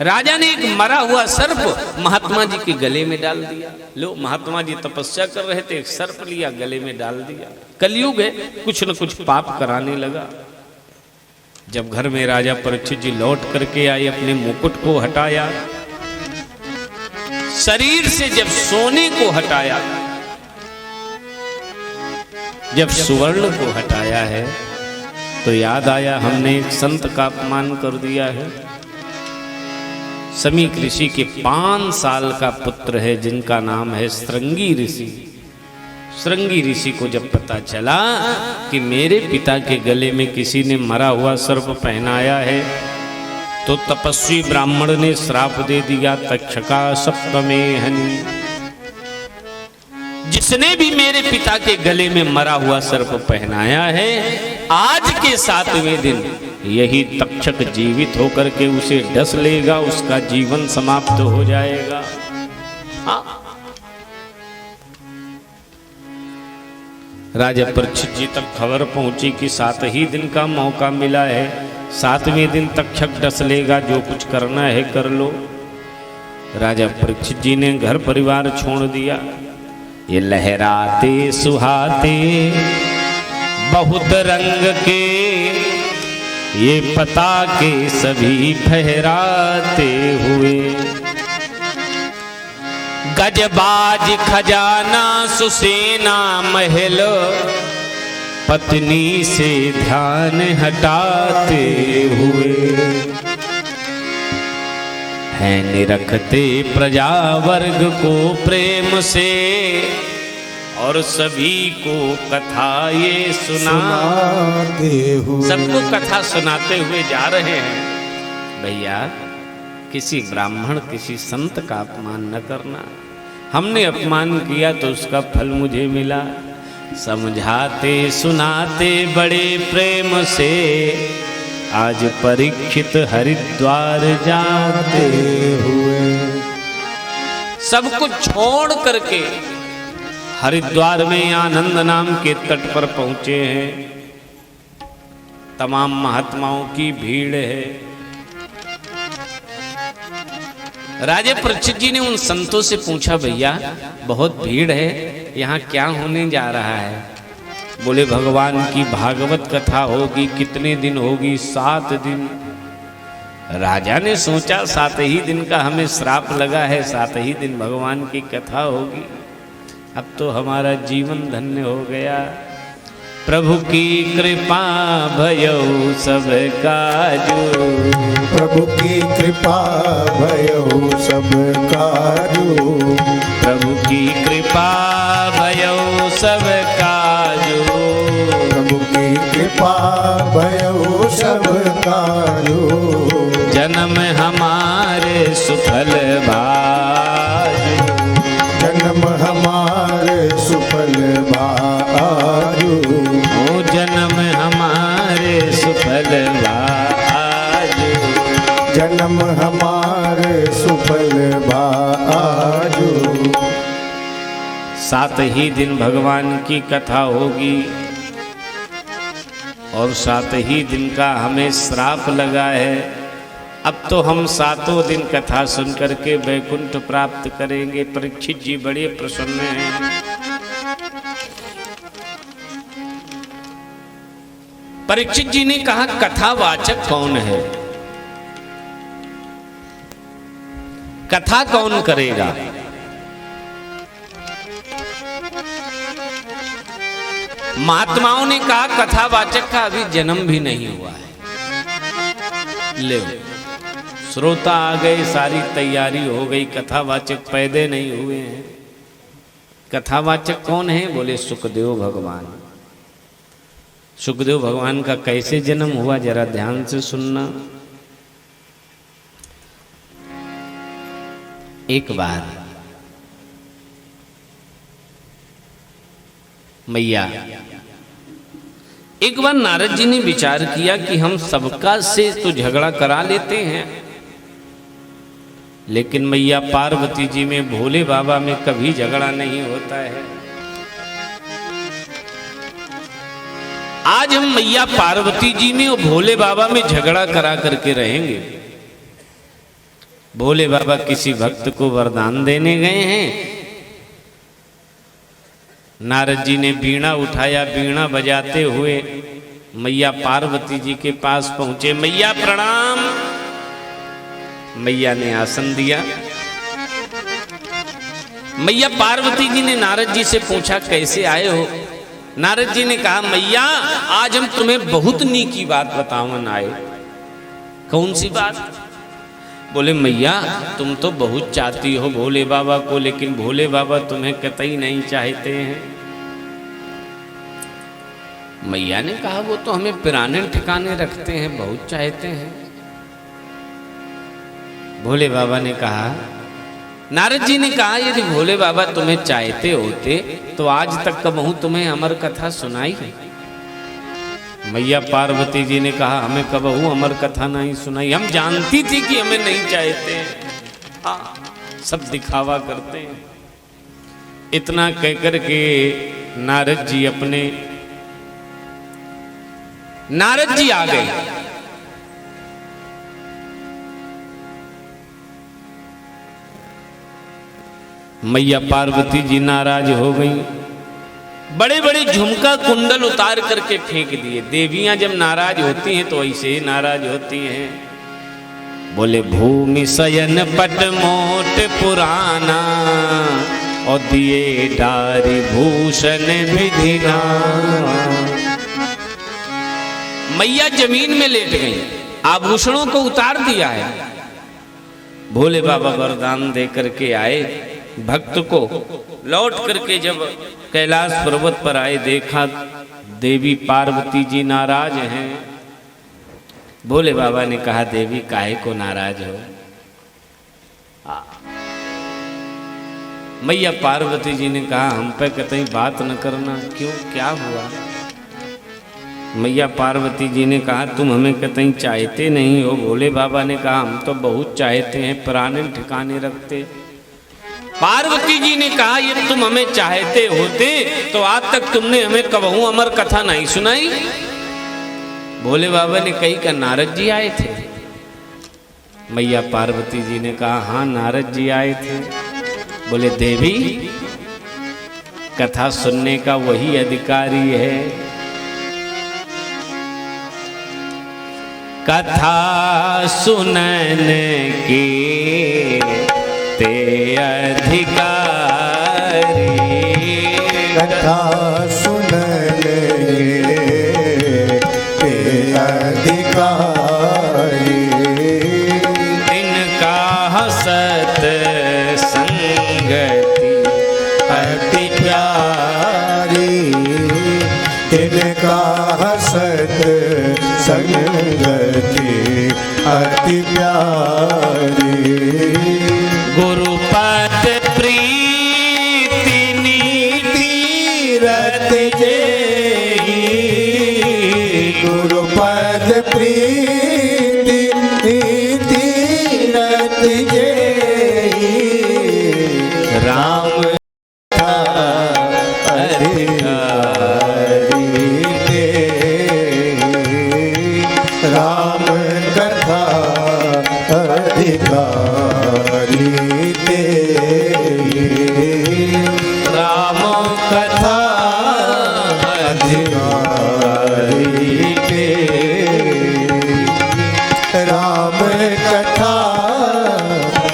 राजा ने एक मरा हुआ सर्प महात्मा जी के गले में डाल दिया। लो, महात्मा जी तपस्या कर रहे थे, एक सर्प लिया गले में डाल दिया। कलयुग है, कुछ न कुछ पाप कराने लगा। जब घर में राजा परीक्षित जी लौट करके आए, अपने मुकुट को हटाया, शरीर से जब सोने को हटाया, जब सुवर्ण को हटाया है तो याद आया हमने एक संत का अपमान कर दिया है। समीक ऋषि के 5 साल का पुत्र है जिनका नाम है श्रृंगी ऋषि। श्रृंगी ऋषि को जब पता चला कि मेरे पिता के गले में किसी ने मरा हुआ सर्प पहनाया है तो तपस्वी ब्राह्मण ने श्राप दे दिया, तक्षका सप्तमे हनि। जिसने भी मेरे पिता के गले में मरा हुआ सर्प पहनाया है, आज के 7वें दिन यही तक्षक जीवित होकर के उसे डस लेगा, उसका जीवन समाप्त हो जाएगा। हाँ। राजा परीक्षित जी तक खबर पहुंची कि 7 ही दिन का मौका मिला है, 7वें दिन तक्षक डस लेगा, जो कुछ करना है कर लो। राजा परीक्षित जी ने घर परिवार छोड़ दिया। ये लहराते सुहाते बहुत रंग के, ये पताके सभी फहराते हुए, गजबाज खजाना सुसेना महल, पत्नी से ध्यान हटाते हुए, है निरखते प्रजा वर्ग को प्रेम से, और सभी को कथा ये सुनाते हुए, सबको कथा सुनाते हुए जा रहे हैं। भैया, किसी ब्राह्मण किसी संत का अपमान न करना। हमने अपमान किया तो उसका फल मुझे मिला। समझाते सुनाते बड़े प्रेम से, आज परीक्षित हरिद्वार जाते हुए, सब कुछ छोड़ करके हरिद्वार में आनंद नाम के तट पर पहुंचे हैं। तमाम महात्माओं की भीड़ है। राजा परीक्षित जी ने उन संतों से पूछा, भैया बहुत भीड़ है, यहाँ क्या होने जा रहा है? बोले भगवान की भागवत कथा होगी। कितने दिन होगी? 7 दिन। राजा ने सोचा 7 ही दिन का हमें श्राप लगा है, 7 ही दिन भगवान की कथा होगी, अब तो हमारा जीवन धन्य हो गया। प्रभु की कृपा भयो सब काजू,
प्रभु की कृपा भयो सब काजू,
प्रभु की कृपा भयो सब काजू,
प्रभु की कृपा भयो सब काजू,
जन्म हमारे सुफल भाजू,
जन्म हमारे सुफल भाजू,
ओ जन्म हमारे सुफल भाजू,
जन्म हमारे सुफल भाजू।
7 ही दिन भगवान की कथा होगी और 7 ही दिन का हमें श्राप लगा है। अब तो हम 7 दिन कथा सुन करके वैकुंठ प्राप्त करेंगे। परीक्षित जी बड़े प्रसन्न हैं। परीक्षित जी ने कहा, कथावाचक कौन है? कथा कौन करेगा? महात्माओं ने कहा, कथावाचक का अभी जन्म भी नहीं हुआ है। ले श्रोता आ गए, सारी तैयारी हो गई, कथावाचक पैदे नहीं हुए हैं। कथावाचक कौन है? बोले सुखदेव भगवान। सुखदेव भगवान का कैसे जन्म हुआ, जरा ध्यान से सुनना। एक बार मैया, एक बार नारद जी ने विचार किया कि हम सबका से तो झगड़ा करा लेते हैं, लेकिन मैया पार्वती जी में, भोले बाबा में कभी झगड़ा नहीं होता है। आज हम मैया पार्वती जी में और भोले बाबा में झगड़ा करा करके रहेंगे। भोले बाबा किसी भक्त को वरदान देने गए हैं। नारद जी ने बीणा उठाया, बीणा बजाते हुए मैया पार्वती जी के पास पहुंचे। मैया प्रणाम। मैया ने आसन दिया। मैया पार्वती जी ने नारद जी से पूछा, कैसे आए हो? नारद जी ने कहा, मैया आज हम तुम्हें बहुत नीकी बात बतावन आए। कौन सी बात? बोले मैया तुम तो बहुत चाहती हो भोले बाबा को, लेकिन भोले बाबा तुम्हें कतई नहीं चाहते हैं। मैया ने कहा, वो तो हमें पुराने ठिकाने रखते हैं, बहुत चाहते हैं। भोले बाबा ने कहा, नारद जी ने कहा, यदि भोले बाबा तुम्हें चाहते होते तो आज तक कबहू तुम्हें अमर कथा सुनाई है? मैया पार्वती जी ने कहा, हमें कबहू अमर कथा नहीं सुनाई। हम जानती थी कि हमें नहीं चाहते हैं, हाँ सब दिखावा करते हैं। इतना कहकर के नारद जी आ गए। मैया पार्वती जी नाराज हो गई। बड़े बड़े झुमका कुंडल उतार करके फेंक दिए। देवियां जब नाराज होती हैं तो ऐसे ही नाराज होती हैं। बोले भूमि शयन पट मोट पुराना और दिए डारी भूषण विधिना। मैया जमीन में लेट गई, आभूषणों को उतार दिया है। भोले बाबा वरदान दे करके आए। भक्त को लौट करके जब कैलाश पर्वत पर आए, देखा देवी पार्वती जी नाराज हैं। भोले बाबा ने कहा, देवी काहे को नाराज हो? मैया पार्वती जी ने कहा, हम पे कतई बात न करना। क्यों, क्या हुआ? मैया पार्वती जी ने कहा, तुम हमें कतई चाहते नहीं हो। भोले बाबा ने कहा, हम तो बहुत चाहते हैं, पुराने ठिकाने रखते। पार्वती जी ने कहा, यदि तुम हमें चाहते होते तो आज तक तुमने हमें कबहू अमर कथा नहीं सुनाई। भोले बाबा ने कही, क्या नारद जी आए थे? मैया पार्वती जी ने कहा, हाँ नारद जी आए थे। बोले देवी, कथा सुनने का वही अधिकारी है। कथा सुनने की ते अधिकारी,
कथा सुनने ते अधिकारी।
इनका हसत संगति
अति प्यारी, तिनका हसत संगति अति प्यारी।
गुरुपद प्रीति नीति रत जेहि,
गुरुपद प्रीति नीति रत जेहि।
राम
अधिकारी तेहि। तेरी
राम कथा
अधिकारी तेरी राम कथा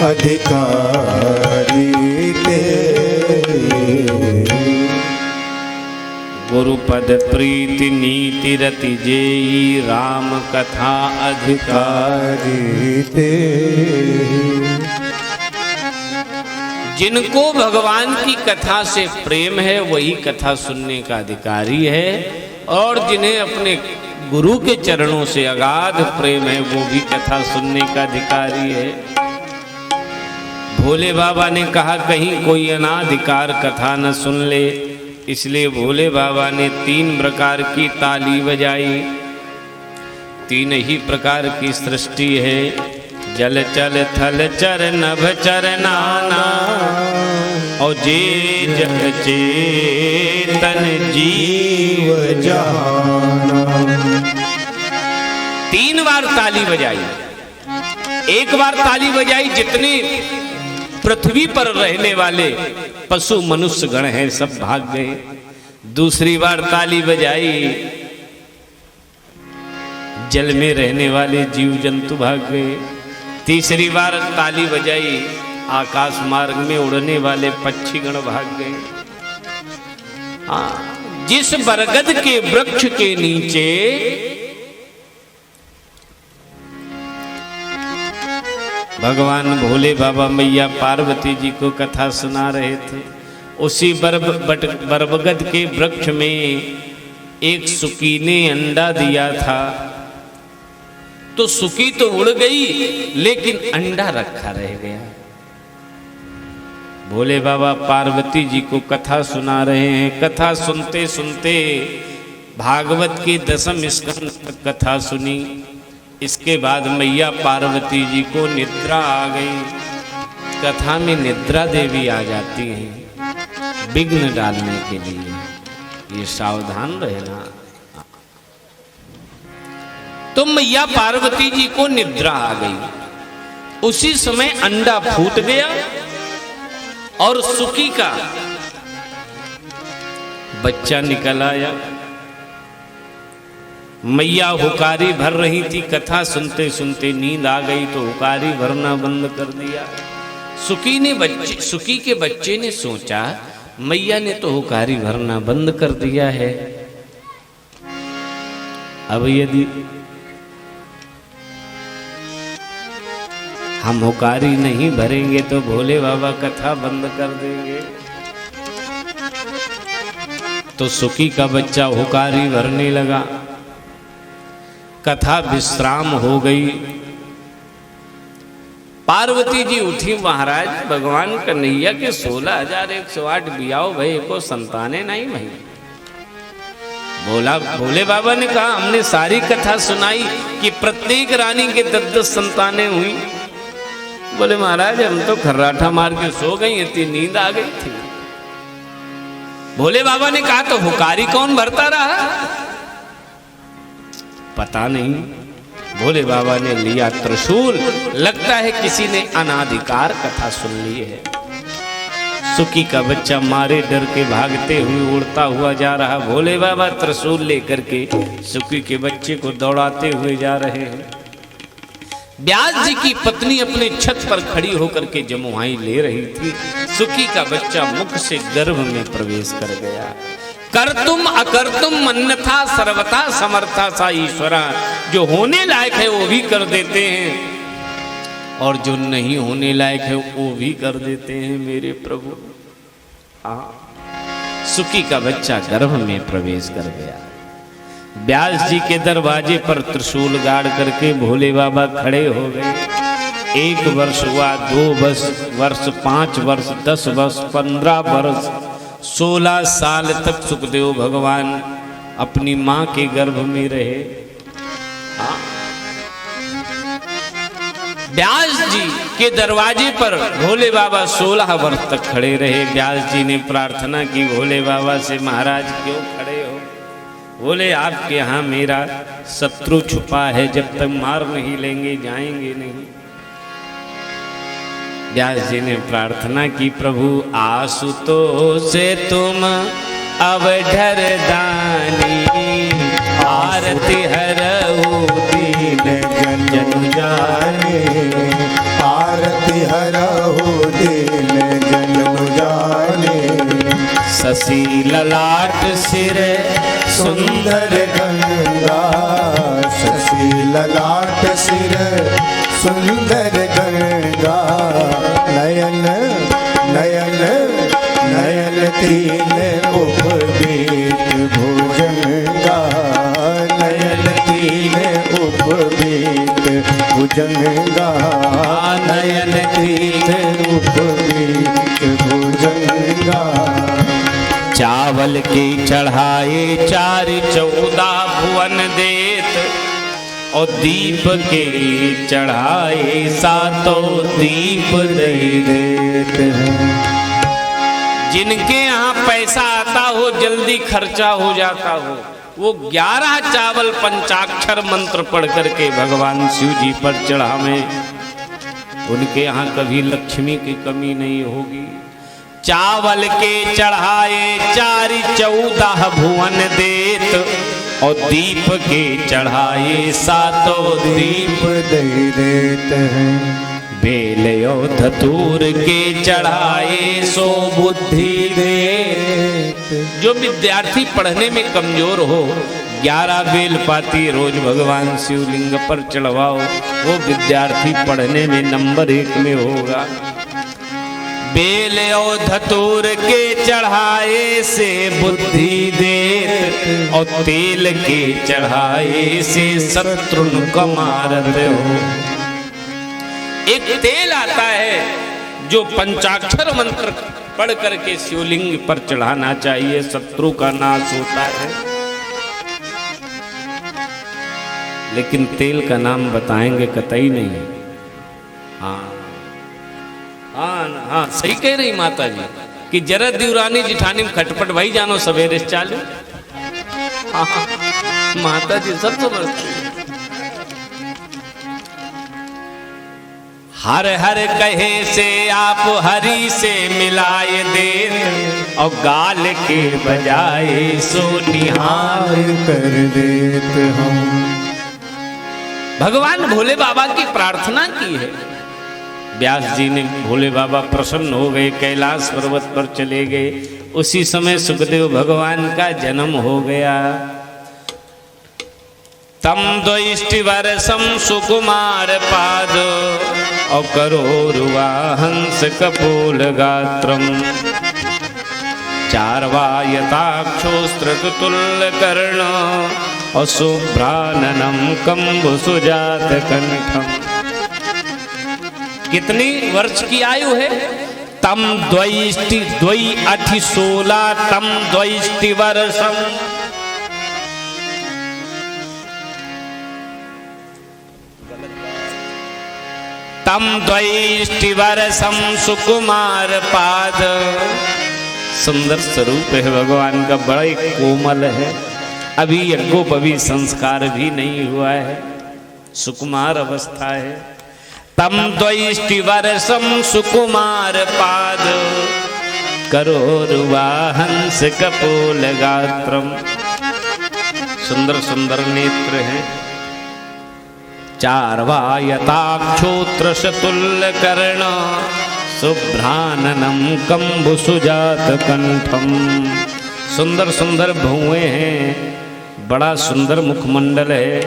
अधिकारी तेरी
गुरुपद प्रीति नीति रति जेई राम कथा अधिकारी
तेरी
जिनको भगवान की कथा से प्रेम है वही कथा सुनने का अधिकारी है, और जिन्हें अपने गुरु के चरणों से अगाध प्रेम है वो भी कथा सुनने का अधिकारी है। भोले बाबा ने कहा कहीं कोई अनाधिकार कथा न सुन ले, इसलिए भोले बाबा ने 3 प्रकार की ताली बजाई। 3 ही प्रकार की सृष्टि है, जल चल थल चर नभ चर नाना, और जे जग चेतन जीव
जाना।
3 बार ताली बजाई। एक बार ताली बजाई जितने पृथ्वी पर रहने वाले पशु मनुष्य गण हैं सब भाग गए। दूसरी बार ताली बजाई, जल में रहने वाले जीव जंतु भाग गए। तीसरी बार ताली बजाई, आकाश मार्ग में उड़ने वाले पक्षी गण भाग गए। जिस बरगद के वृक्ष के नीचे भगवान भोले बाबा मैया पार्वती जी को कथा सुना रहे थे, उसी बरगद के वृक्ष में एक सुकी ने अंडा दिया था। तो सुकी तो उड़ गई लेकिन अंडा रखा रह गया। भोले बाबा पार्वती जी को कथा सुना रहे हैं। कथा सुनते सुनते भागवत की 10वें स्कंद तक कथा सुनी। इसके बाद मैया पार्वती जी को निद्रा आ गई। कथा में निद्रा देवी आ जाती हैं विघ्न डालने के लिए, ये सावधान रहना। तो मैया पार्वती जी को निद्रा आ गई। उसी समय अंडा फूट गया और सुकी का बच्चा निकल आया। मैया हुकारी भर रही थी। कथा सुनते सुनते नींद आ गई तो हुकारी भरना बंद कर दिया। सुकी के बच्चे ने सोचा मैया ने तो हुकारी भरना बंद कर दिया है, अब यदि हम हुकारी नहीं भरेंगे तो भोले बाबा कथा बंद कर देंगे। तो सुकी का बच्चा हुकारी भरने लगा। कथा विश्राम हो गई। पार्वती जी उठी, महाराज भगवान कन्हैया के 16,108 बियाव भई को संताने नहीं भई। भोले बाबा ने कहा हमने सारी कथा सुनाई कि प्रत्येक रानी के 10-10 संतानें हुई। बोले महाराज हम तो खर्राटा मार के सो गई, इतनी नींद आ गई थी। भोले बाबा ने कहा तो हुकारी कौन भरता रहा? पता नहीं। भोले बाबा ने लिया त्रिशूल, लगता है किसी ने अनाधिकार कथा सुन ली है। सुकी का बच्चा मारे डर के भागते हुए उड़ता हुआ जा रहा। भोले बाबा त्रिशूल लेकर के सुकी के बच्चे को दौड़ाते हुए जा रहे हैं। व्यास जी की पत्नी अपने छत पर खड़ी होकर के जमुआई ले रही थी। सुकी का बच्चा मुख से गर्भ में प्रवेश कर गया। करतुम अकर्तुम अन्यथा सर्वथा समर्था सा ईश्वरा, जो होने लायक है वो भी कर देते हैं और जो नहीं होने लायक है वो भी कर देते हैं मेरे प्रभु। सुकी का बच्चा गर्भ में प्रवेश कर गया। व्यास जी के दरवाजे पर त्रिशूल गाड़ करके भोले बाबा खड़े हो गए। 1 वर्ष हुआ, 2 वर्ष, 5 वर्ष, 10 वर्ष, 15 वर्ष, 16 साल तक सुखदेव भगवान अपनी मां के गर्भ में रहे। व्यास जी के दरवाजे पर भोले बाबा 16 वर्ष तक खड़े रहे। व्यास जी ने प्रार्थना की भोले बाबा से, महाराज क्यों खड़े हो? बोले आपके यहाँ मेरा शत्रु छुपा है, जब तक मार नहीं लेंगे जाएंगे नहीं। व्यास जी ने प्रार्थना की, प्रभु आशुतोष से तुम अवधर दानी, आरती हरऊ दीन
जन जाने, आरती हरहु दीन जन जाने।
शशि ललाट सिर
सुंदर गंगा, शशि ललाट सिर सुंदर गंगा। नयन नयन नयन तीन उपवीत भुजंगा, नयन तीन उपवीत भुजंगा, नयन तीन उपवीत भुजंगा।
चावल के चढ़ाए 4-14 भुवन देत, और दीप के चढ़ाए 7 दीप दे देते हैं। जिनके यहाँ पैसा आता हो, जल्दी खर्चा हो जाता हो, वो 11 चावल पंचाक्षर मंत्र पढ़ करके भगवान शिव जी पर चढ़ावें, उनके यहाँ कभी लक्ष्मी की कमी नहीं होगी। चावल के चढ़ाए 4-14 भुवन देत, और दीप के चढ़ाए 7 दीप
दे देते हैं।
बेल और धतूर के चढ़ाए 100 बुद्धि देत। जो विद्यार्थी पढ़ने में कमजोर हो, 11 बेल पाती रोज भगवान शिवलिंग पर चढ़वाओ, वो विद्यार्थी पढ़ने में नंबर 1 में होगा। बेल और धतूर के चढ़ाए से बुद्धि देत, और तेल के चढ़ाए से शत्रुन को मारते हो। एक तेल आता है जो पंचाक्षर मंत्र पढ़ करके शिवलिंग पर चढ़ाना चाहिए, शत्रु का नाश होता है। लेकिन तेल का नाम बताएंगे कतई नहीं। हाँ हाँ हाँ, सही कह रही माता जी कि जरा दिवरानी जिठानी में खटपट भाई जानो सवेरे चालू। हाँ, माता जी सब समझती। हर हर कहे से आप हरि से मिलाए दे, और गाल के बजाए सो निहार
कर देते हम।
भगवान भोले बाबा की प्रार्थना की है। व्यास जी ने भोले बाबा प्रसन्न हो गए, कैलाश पर्वत पर चले गए। उसी समय सुखदेव भगवान का जन्म हो गया। तम द्वैष्टिवर्षम सुकुमार पाद, और करोरुवाहंस कपोल गात्रम, चार्वायताक्षोस्त्रतुल्य कर्ण, और शुभ्राननम कंबु सुजात कंठम। कितनी वर्ष की आयु है? तम द्वैष्टि 16 तम द्वैष्टि वर्षम। तम द्वैष्टि वर्षम सुकुमार पाद। सुंदर स्वरूप है भगवान का, बड़ा ही कोमल है। अभी यज्ञोपवी संस्कार भी नहीं हुआ है, सुकुमार अवस्था है। तम द्वैष्टि वर्षम सुकुमार पाद, करोरुवाहंस कपोल गात्रम। सुंदर सुंदर नेत्र हैं। चार्वायताक्षोत्र शतुल्य कर्ण, शुभ्राननम कंबु सुजात कंठम। सुंदर सुंदर भुएं हैं, बड़ा सुंदर मुखमंडल है।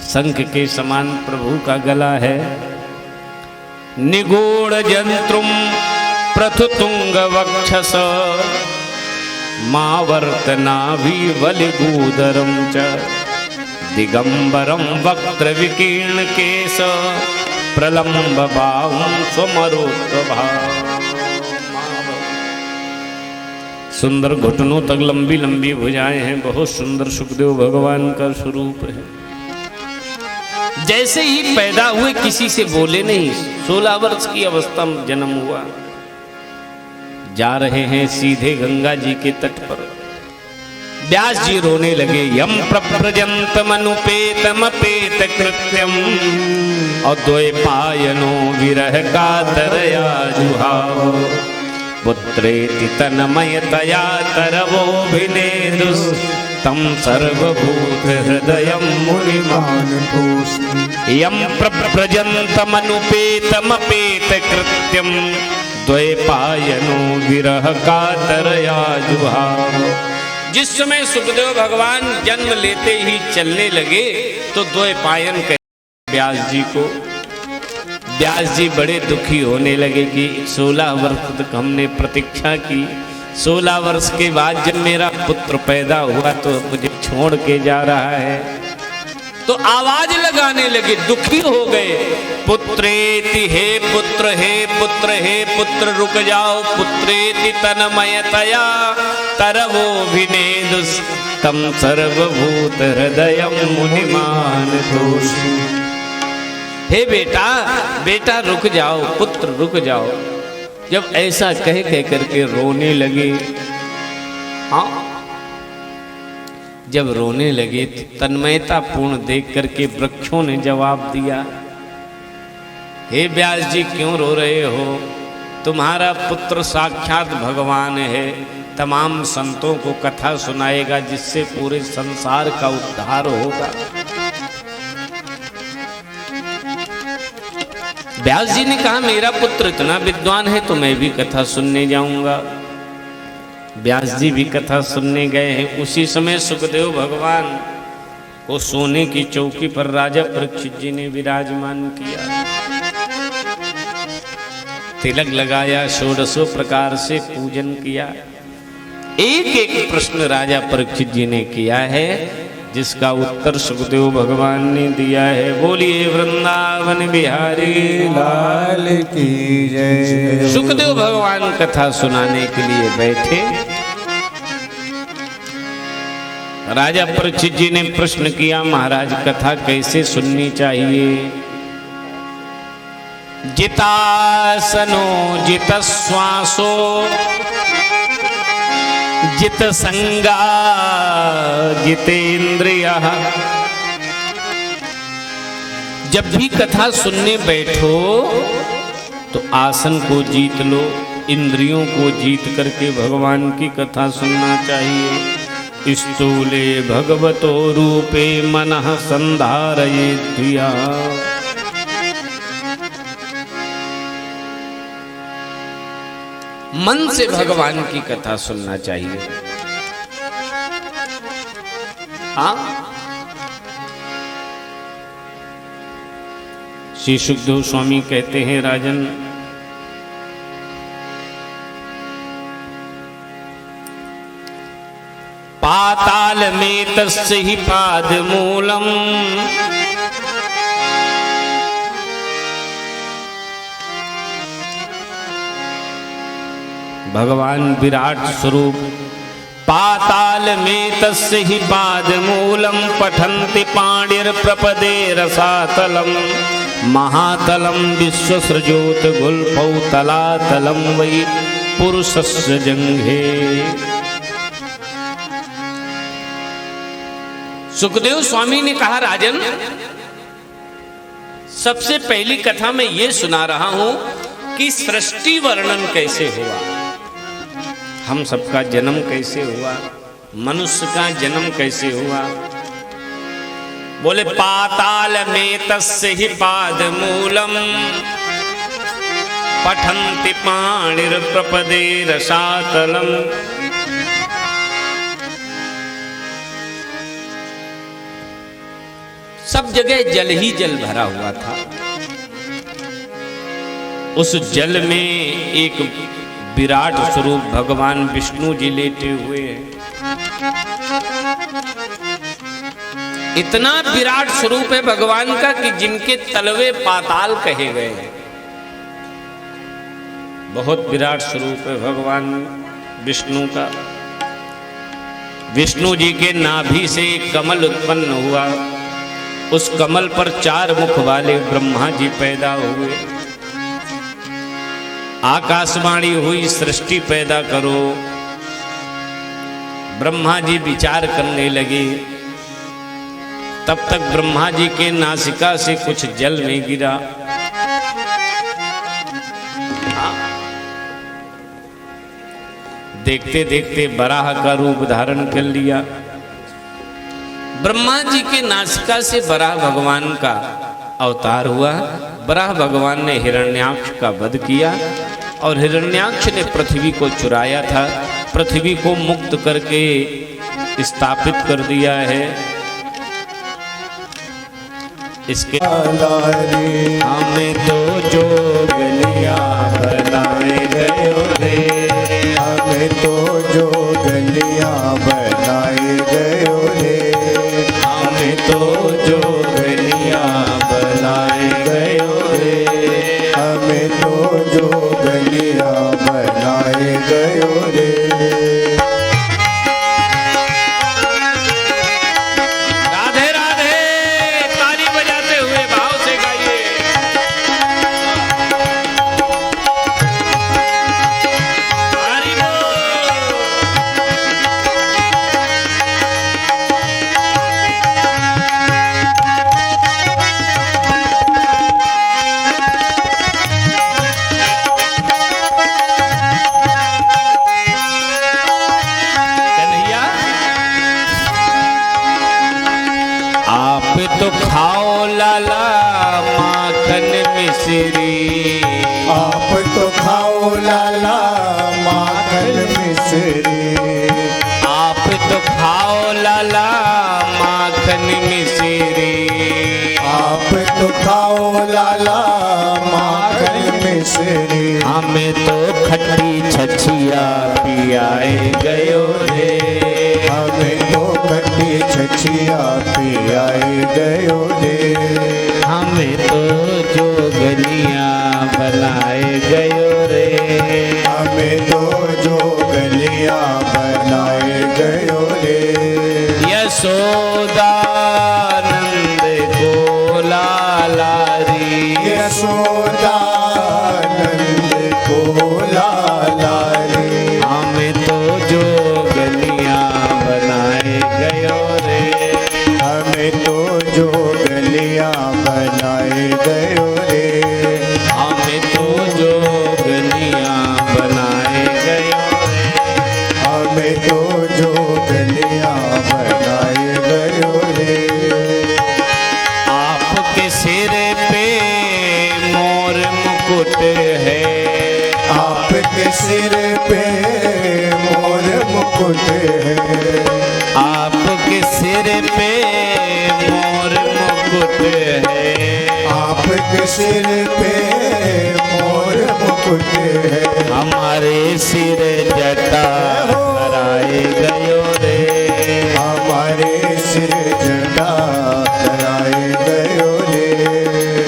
शंख के समान प्रभु का गला है। निगूढ़ जंत्रुम प्रथुतुंग वक्षस, मावर्तनाभि बलिगूदरम च, दिगंबरम वक्त्र विकीर्ण केश, प्रलंब बाहुं स्वमरोत्तभा। सुंदर घुटनों तक लंबी लंबी भुजाएं हैं। बहुत सुंदर सुखदेव भगवान का स्वरूप है। जैसे ही पैदा हुए किसी से बोले नहीं, 16 वर्ष की अवस्था में जन्म हुआ। जा रहे हैं सीधे गंगा जी के तट पर। व्यास जी रोने लगे। यम प्रव्रजंतमनुपेतमपेत कृत्यम, और द्वय पायनो विरह का तरया जुहाओ पुत्रेति तन्मयतया तरवोभिनेदुस् तम सर्वभूत हृदयं मुनिमान यम प्रव्रजन्तमनुपेतमपेत कृत्यम द्वैपायनो विरह कातरया जुहाव। जिस समय सुखदेव भगवान जन्म लेते ही चलने लगे तो द्वैपायन कहे व्यास जी को। व्यास जी बड़े दुखी होने लगे कि 16 वर्ष तक हमने प्रतीक्षा की, 16 वर्ष के बाद जब मेरा पुत्र पैदा हुआ तो मुझे छोड़ के जा रहा है। तो आवाज लगाने लगे, दुखी हो गए, पुत्रेति हे पुत्र हे पुत्र हे पुत्र रुक जाओ, पुत्रेति तन्मयतया तरवोभिनेदुस् तम सर्वभूत हृदयं मुनिमान दोष। हे बेटा बेटा रुक जाओ, पुत्र रुक जाओ। जब ऐसा कह करके रोने लगे, हाँ जब रोने लगे तो तन्मयता पूर्ण देख करके वृक्षों ने जवाब दिया, हे व्यास जी क्यों रो रहे हो, तुम्हारा पुत्र साक्षात भगवान है, तमाम संतों को कथा सुनाएगा जिससे पूरे संसार का उद्धार होगा। व्यास जी ने कहा मेरा पुत्र इतना विद्वान है तो मैं भी कथा सुनने जाऊंगा। व्यास जी भी कथा सुनने गए हैं। उसी समय सुखदेव भगवान को सोने की चौकी पर राजा परीक्षित जी ने विराजमान किया, तिलक लगाया, षोडशों प्रकार से पूजन किया। एक एक प्रश्न राजा परीक्षित जी ने किया है जिसका उत्तर सुखदेव भगवान ने दिया है। बोलिए वृंदावन बिहारी
लाल की जय।
सुखदेव भगवान कथा सुनाने के लिए बैठे। राजा परीक्षित जी ने प्रश्न किया, महाराज कथा कैसे सुननी चाहिए? जितासनो जित श्वासो जित संगा जितेंद्रियः। जब भी कथा सुनने बैठो तो आसन को जीत लो, इंद्रियों को जीत करके भगवान की कथा सुनना चाहिए। स्थूले भगवतो रूपे मनः संधारयेत् धिया। मन से भगवान की कथा सुनना चाहिए। हाँ श्री सुखदेव स्वामी कहते हैं, राजन पाताल में तस्य ही पाद मूलम भगवान विराट स्वरूप पाताल में तस्य ही पाद मूलम पठन्ति पाणिर प्रपदे रसातलम महातलम विश्वसृजोत गुल्फौ तलातलम वै पुरुषस्य जंघे। सुखदेव स्वामी ने कहा, राजन सबसे पहली कथा मैं ये सुना रहा हूं कि सृष्टि वर्णन कैसे हुआ, हम सबका जन्म कैसे हुआ, मनुष्य का जन्म कैसे हुआ। बोले पाताल में तस्य ही पाद मूलम पठन्ति पाणिर प्रपदे रसातलम। सब जगह जल ही जल भरा हुआ था। उस जल में एक विराट स्वरूप भगवान विष्णु जी लेटे हुए हैं। इतना विराट स्वरूप है भगवान का कि जिनके तलवे पाताल कहे गए हैं। बहुत विराट स्वरूप है भगवान विष्णु का। विष्णु जी के नाभि से एक कमल उत्पन्न हुआ, उस कमल पर 4 मुख वाले ब्रह्मा जी पैदा हुए। आकाशवाणी हुई, सृष्टि पैदा करो। ब्रह्मा जी विचार करने लगे, तब तक ब्रह्मा जी के नासिका से कुछ जल में गिरा। देखते देखते बराह का रूप धारण कर लिया। ब्रह्मा जी के नासिका से बराह भगवान का अवतार हुआ। बराह भगवान ने हिरण्याक्ष का वध किया और हिरण्याक्ष ने पृथ्वी को चुराया था। पृथ्वी को मुक्त करके स्थापित कर दिया है। इसके हमें तो जोगलिया बनाए गयो रे,
हमें तो जोगलिया बनाए गयो रे,
हमें तो जोगलिया बनाए गयो रे,
हमें तो जोगलिया बनाए गयो रे।
तो खाओ लाला माखन मिश्री,
आप तो खाओ लाला माखन मिश्री,
आप तो खाओ लाला माखन मिश्री,
आप तो खाओ लाला माखन मिश्री,
हमें तो खट्टी छछिया पियाए गयो रे,
हमें तो खट्टी छछिया पियाए गयो रे,
हमें तो जोगलिया बनाए गयो रे,
हमें तो जोगलिया बनाए गयो रे।
यशोदा नंद को लालारी,
यशोदा नंद को लालारी,
हमें तो जोगलिया बनाए गयो रे,
हमें तो जोगलिया बनाए गयो रे,
हमें तो जोगलिया बनाए गयो रे,
हमें तो जोगलिया बनाए गयो रे।
आपके सिर पे मोर मुकुट है,
आपके सिर पे मोर मुकुट है,
आपके सिर पे मोर मुकुट है,
आपके सिर पे मोर मुकुट है,
हमारे सिर जटा धराए गयो रे,
हमारे सिर जटा धराए गयो रे,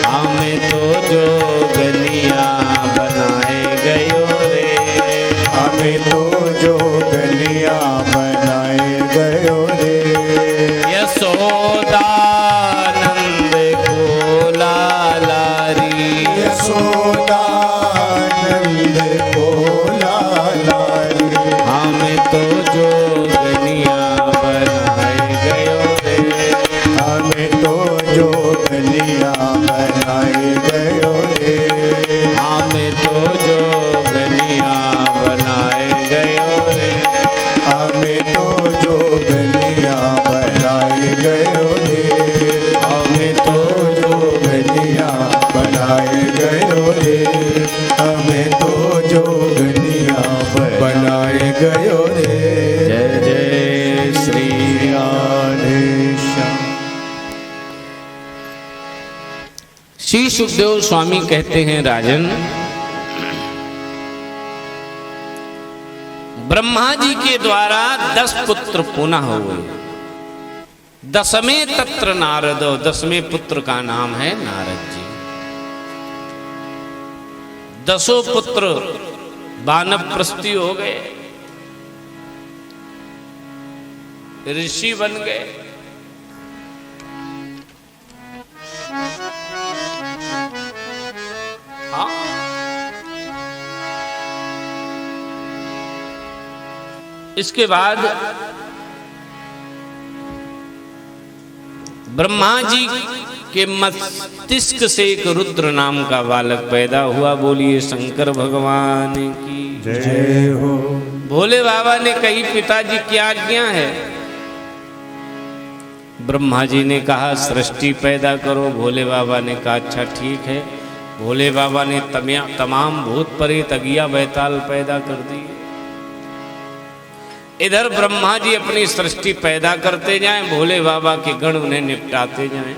हमें तो जोगलिया बनाए गयो रे,
हमें तो जोगलिया बनाए गयो रे।
यशोदा नंद को लालारी,
यशोदा नंद को लालारी,
हमें तो जोगलिया बनाए गयो रे,
हमें तो जोगलिया बनाए गयो रे,
हमें तो जोगलिया बनाए गयो रे,
हमें तो जोगलिया बनाए गयो रे, हमें तो जोगलिया बनाए गयो रे, हमें तो जोगलिया बनाए गयो रे।
जय जय श्री
राधे श्याम।
श्री सुखदेव स्वामी कहते हैं, राजन ब्रह्मा जी के द्वारा 10 पुत्र पुनः हुए। 10वें तत्र नारद, 10वें पुत्र का नाम है नारद जी। 10 पुत्र वानप्रस्थी हो गए, ऋषि बन गए। हाँ, इसके बाद ब्रह्मा जी के मस्तिष्क से एक रुद्र नाम का बालक पैदा हुआ। बोलिए शंकर भगवान की
जय हो।
भोले बाबा ने कही पिताजी क्या आज्ञा है? ब्रह्मा जी ने कहा सृष्टि पैदा करो। भोले बाबा ने कहा अच्छा ठीक है। भोले बाबा ने तमाम भूत प्रेत अगिया बैताल पैदा कर दिए। इधर ब्रह्मा जी अपनी सृष्टि पैदा करते जाएं, भोले बाबा के गण उन्हें निपटाते जाएं।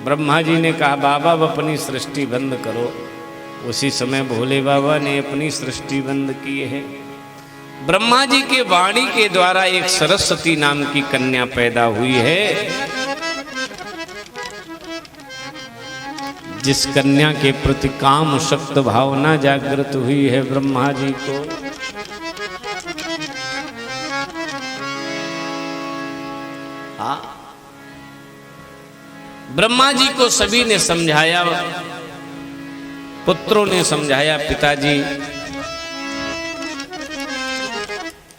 ब्रह्मा जी ने कहा बाबा अब अपनी सृष्टि बंद करो। उसी समय भोले बाबा ने अपनी सृष्टि बंद की है। ब्रह्मा जी के वाणी के द्वारा एक सरस्वती नाम की कन्या पैदा हुई है, जिस कन्या के प्रति काम शक्त भावना जागृत हुई है ब्रह्मा जी को। ब्रह्मा जी को सभी ने समझाया, पुत्रों ने समझाया पिताजी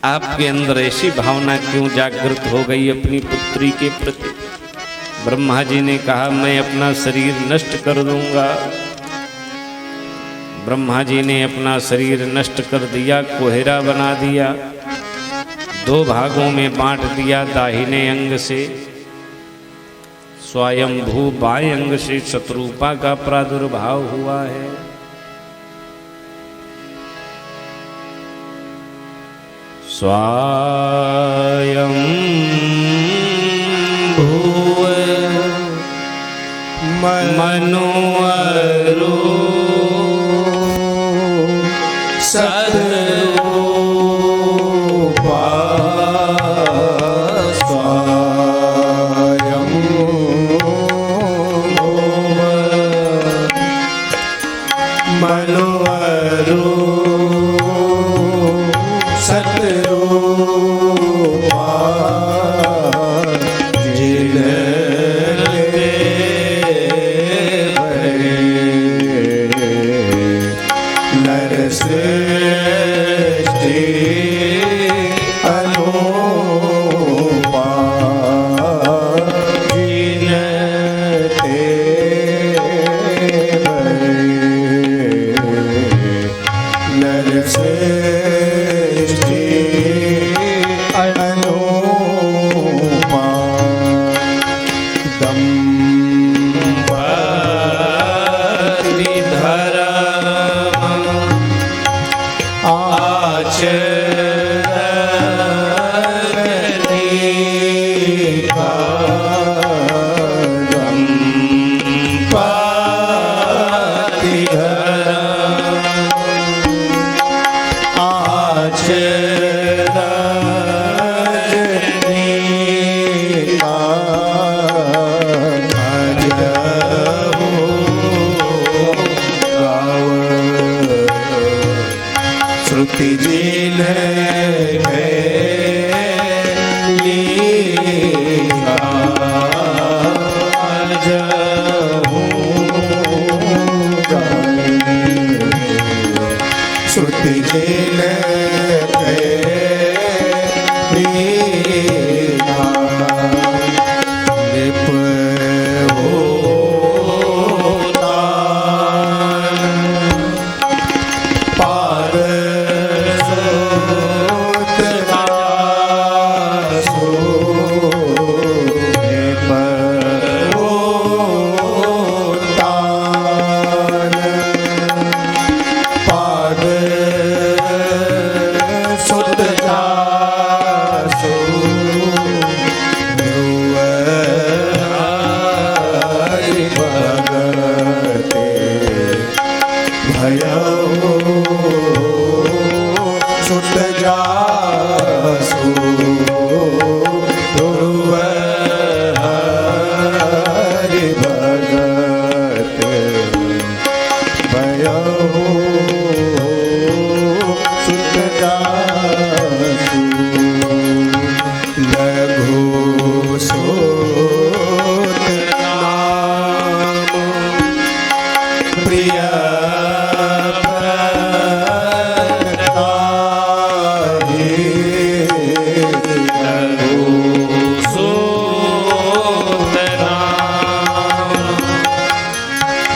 आपके अंदर ऐसी भावना क्यों जागृत हो गई अपनी पुत्री के प्रति? ब्रह्मा जी ने कहा मैं अपना शरीर नष्ट कर दूंगा। ब्रह्मा जी ने अपना शरीर नष्ट कर दिया, कोहरा बना दिया, 2 भागों में बांट दिया। दाहिने अंग से स्वयंभू बाएं अंग से शत्रुपा का प्रादुर्भाव हुआ है। स्वयं भू मनुअरु सदरूपा
पार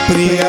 प्रिय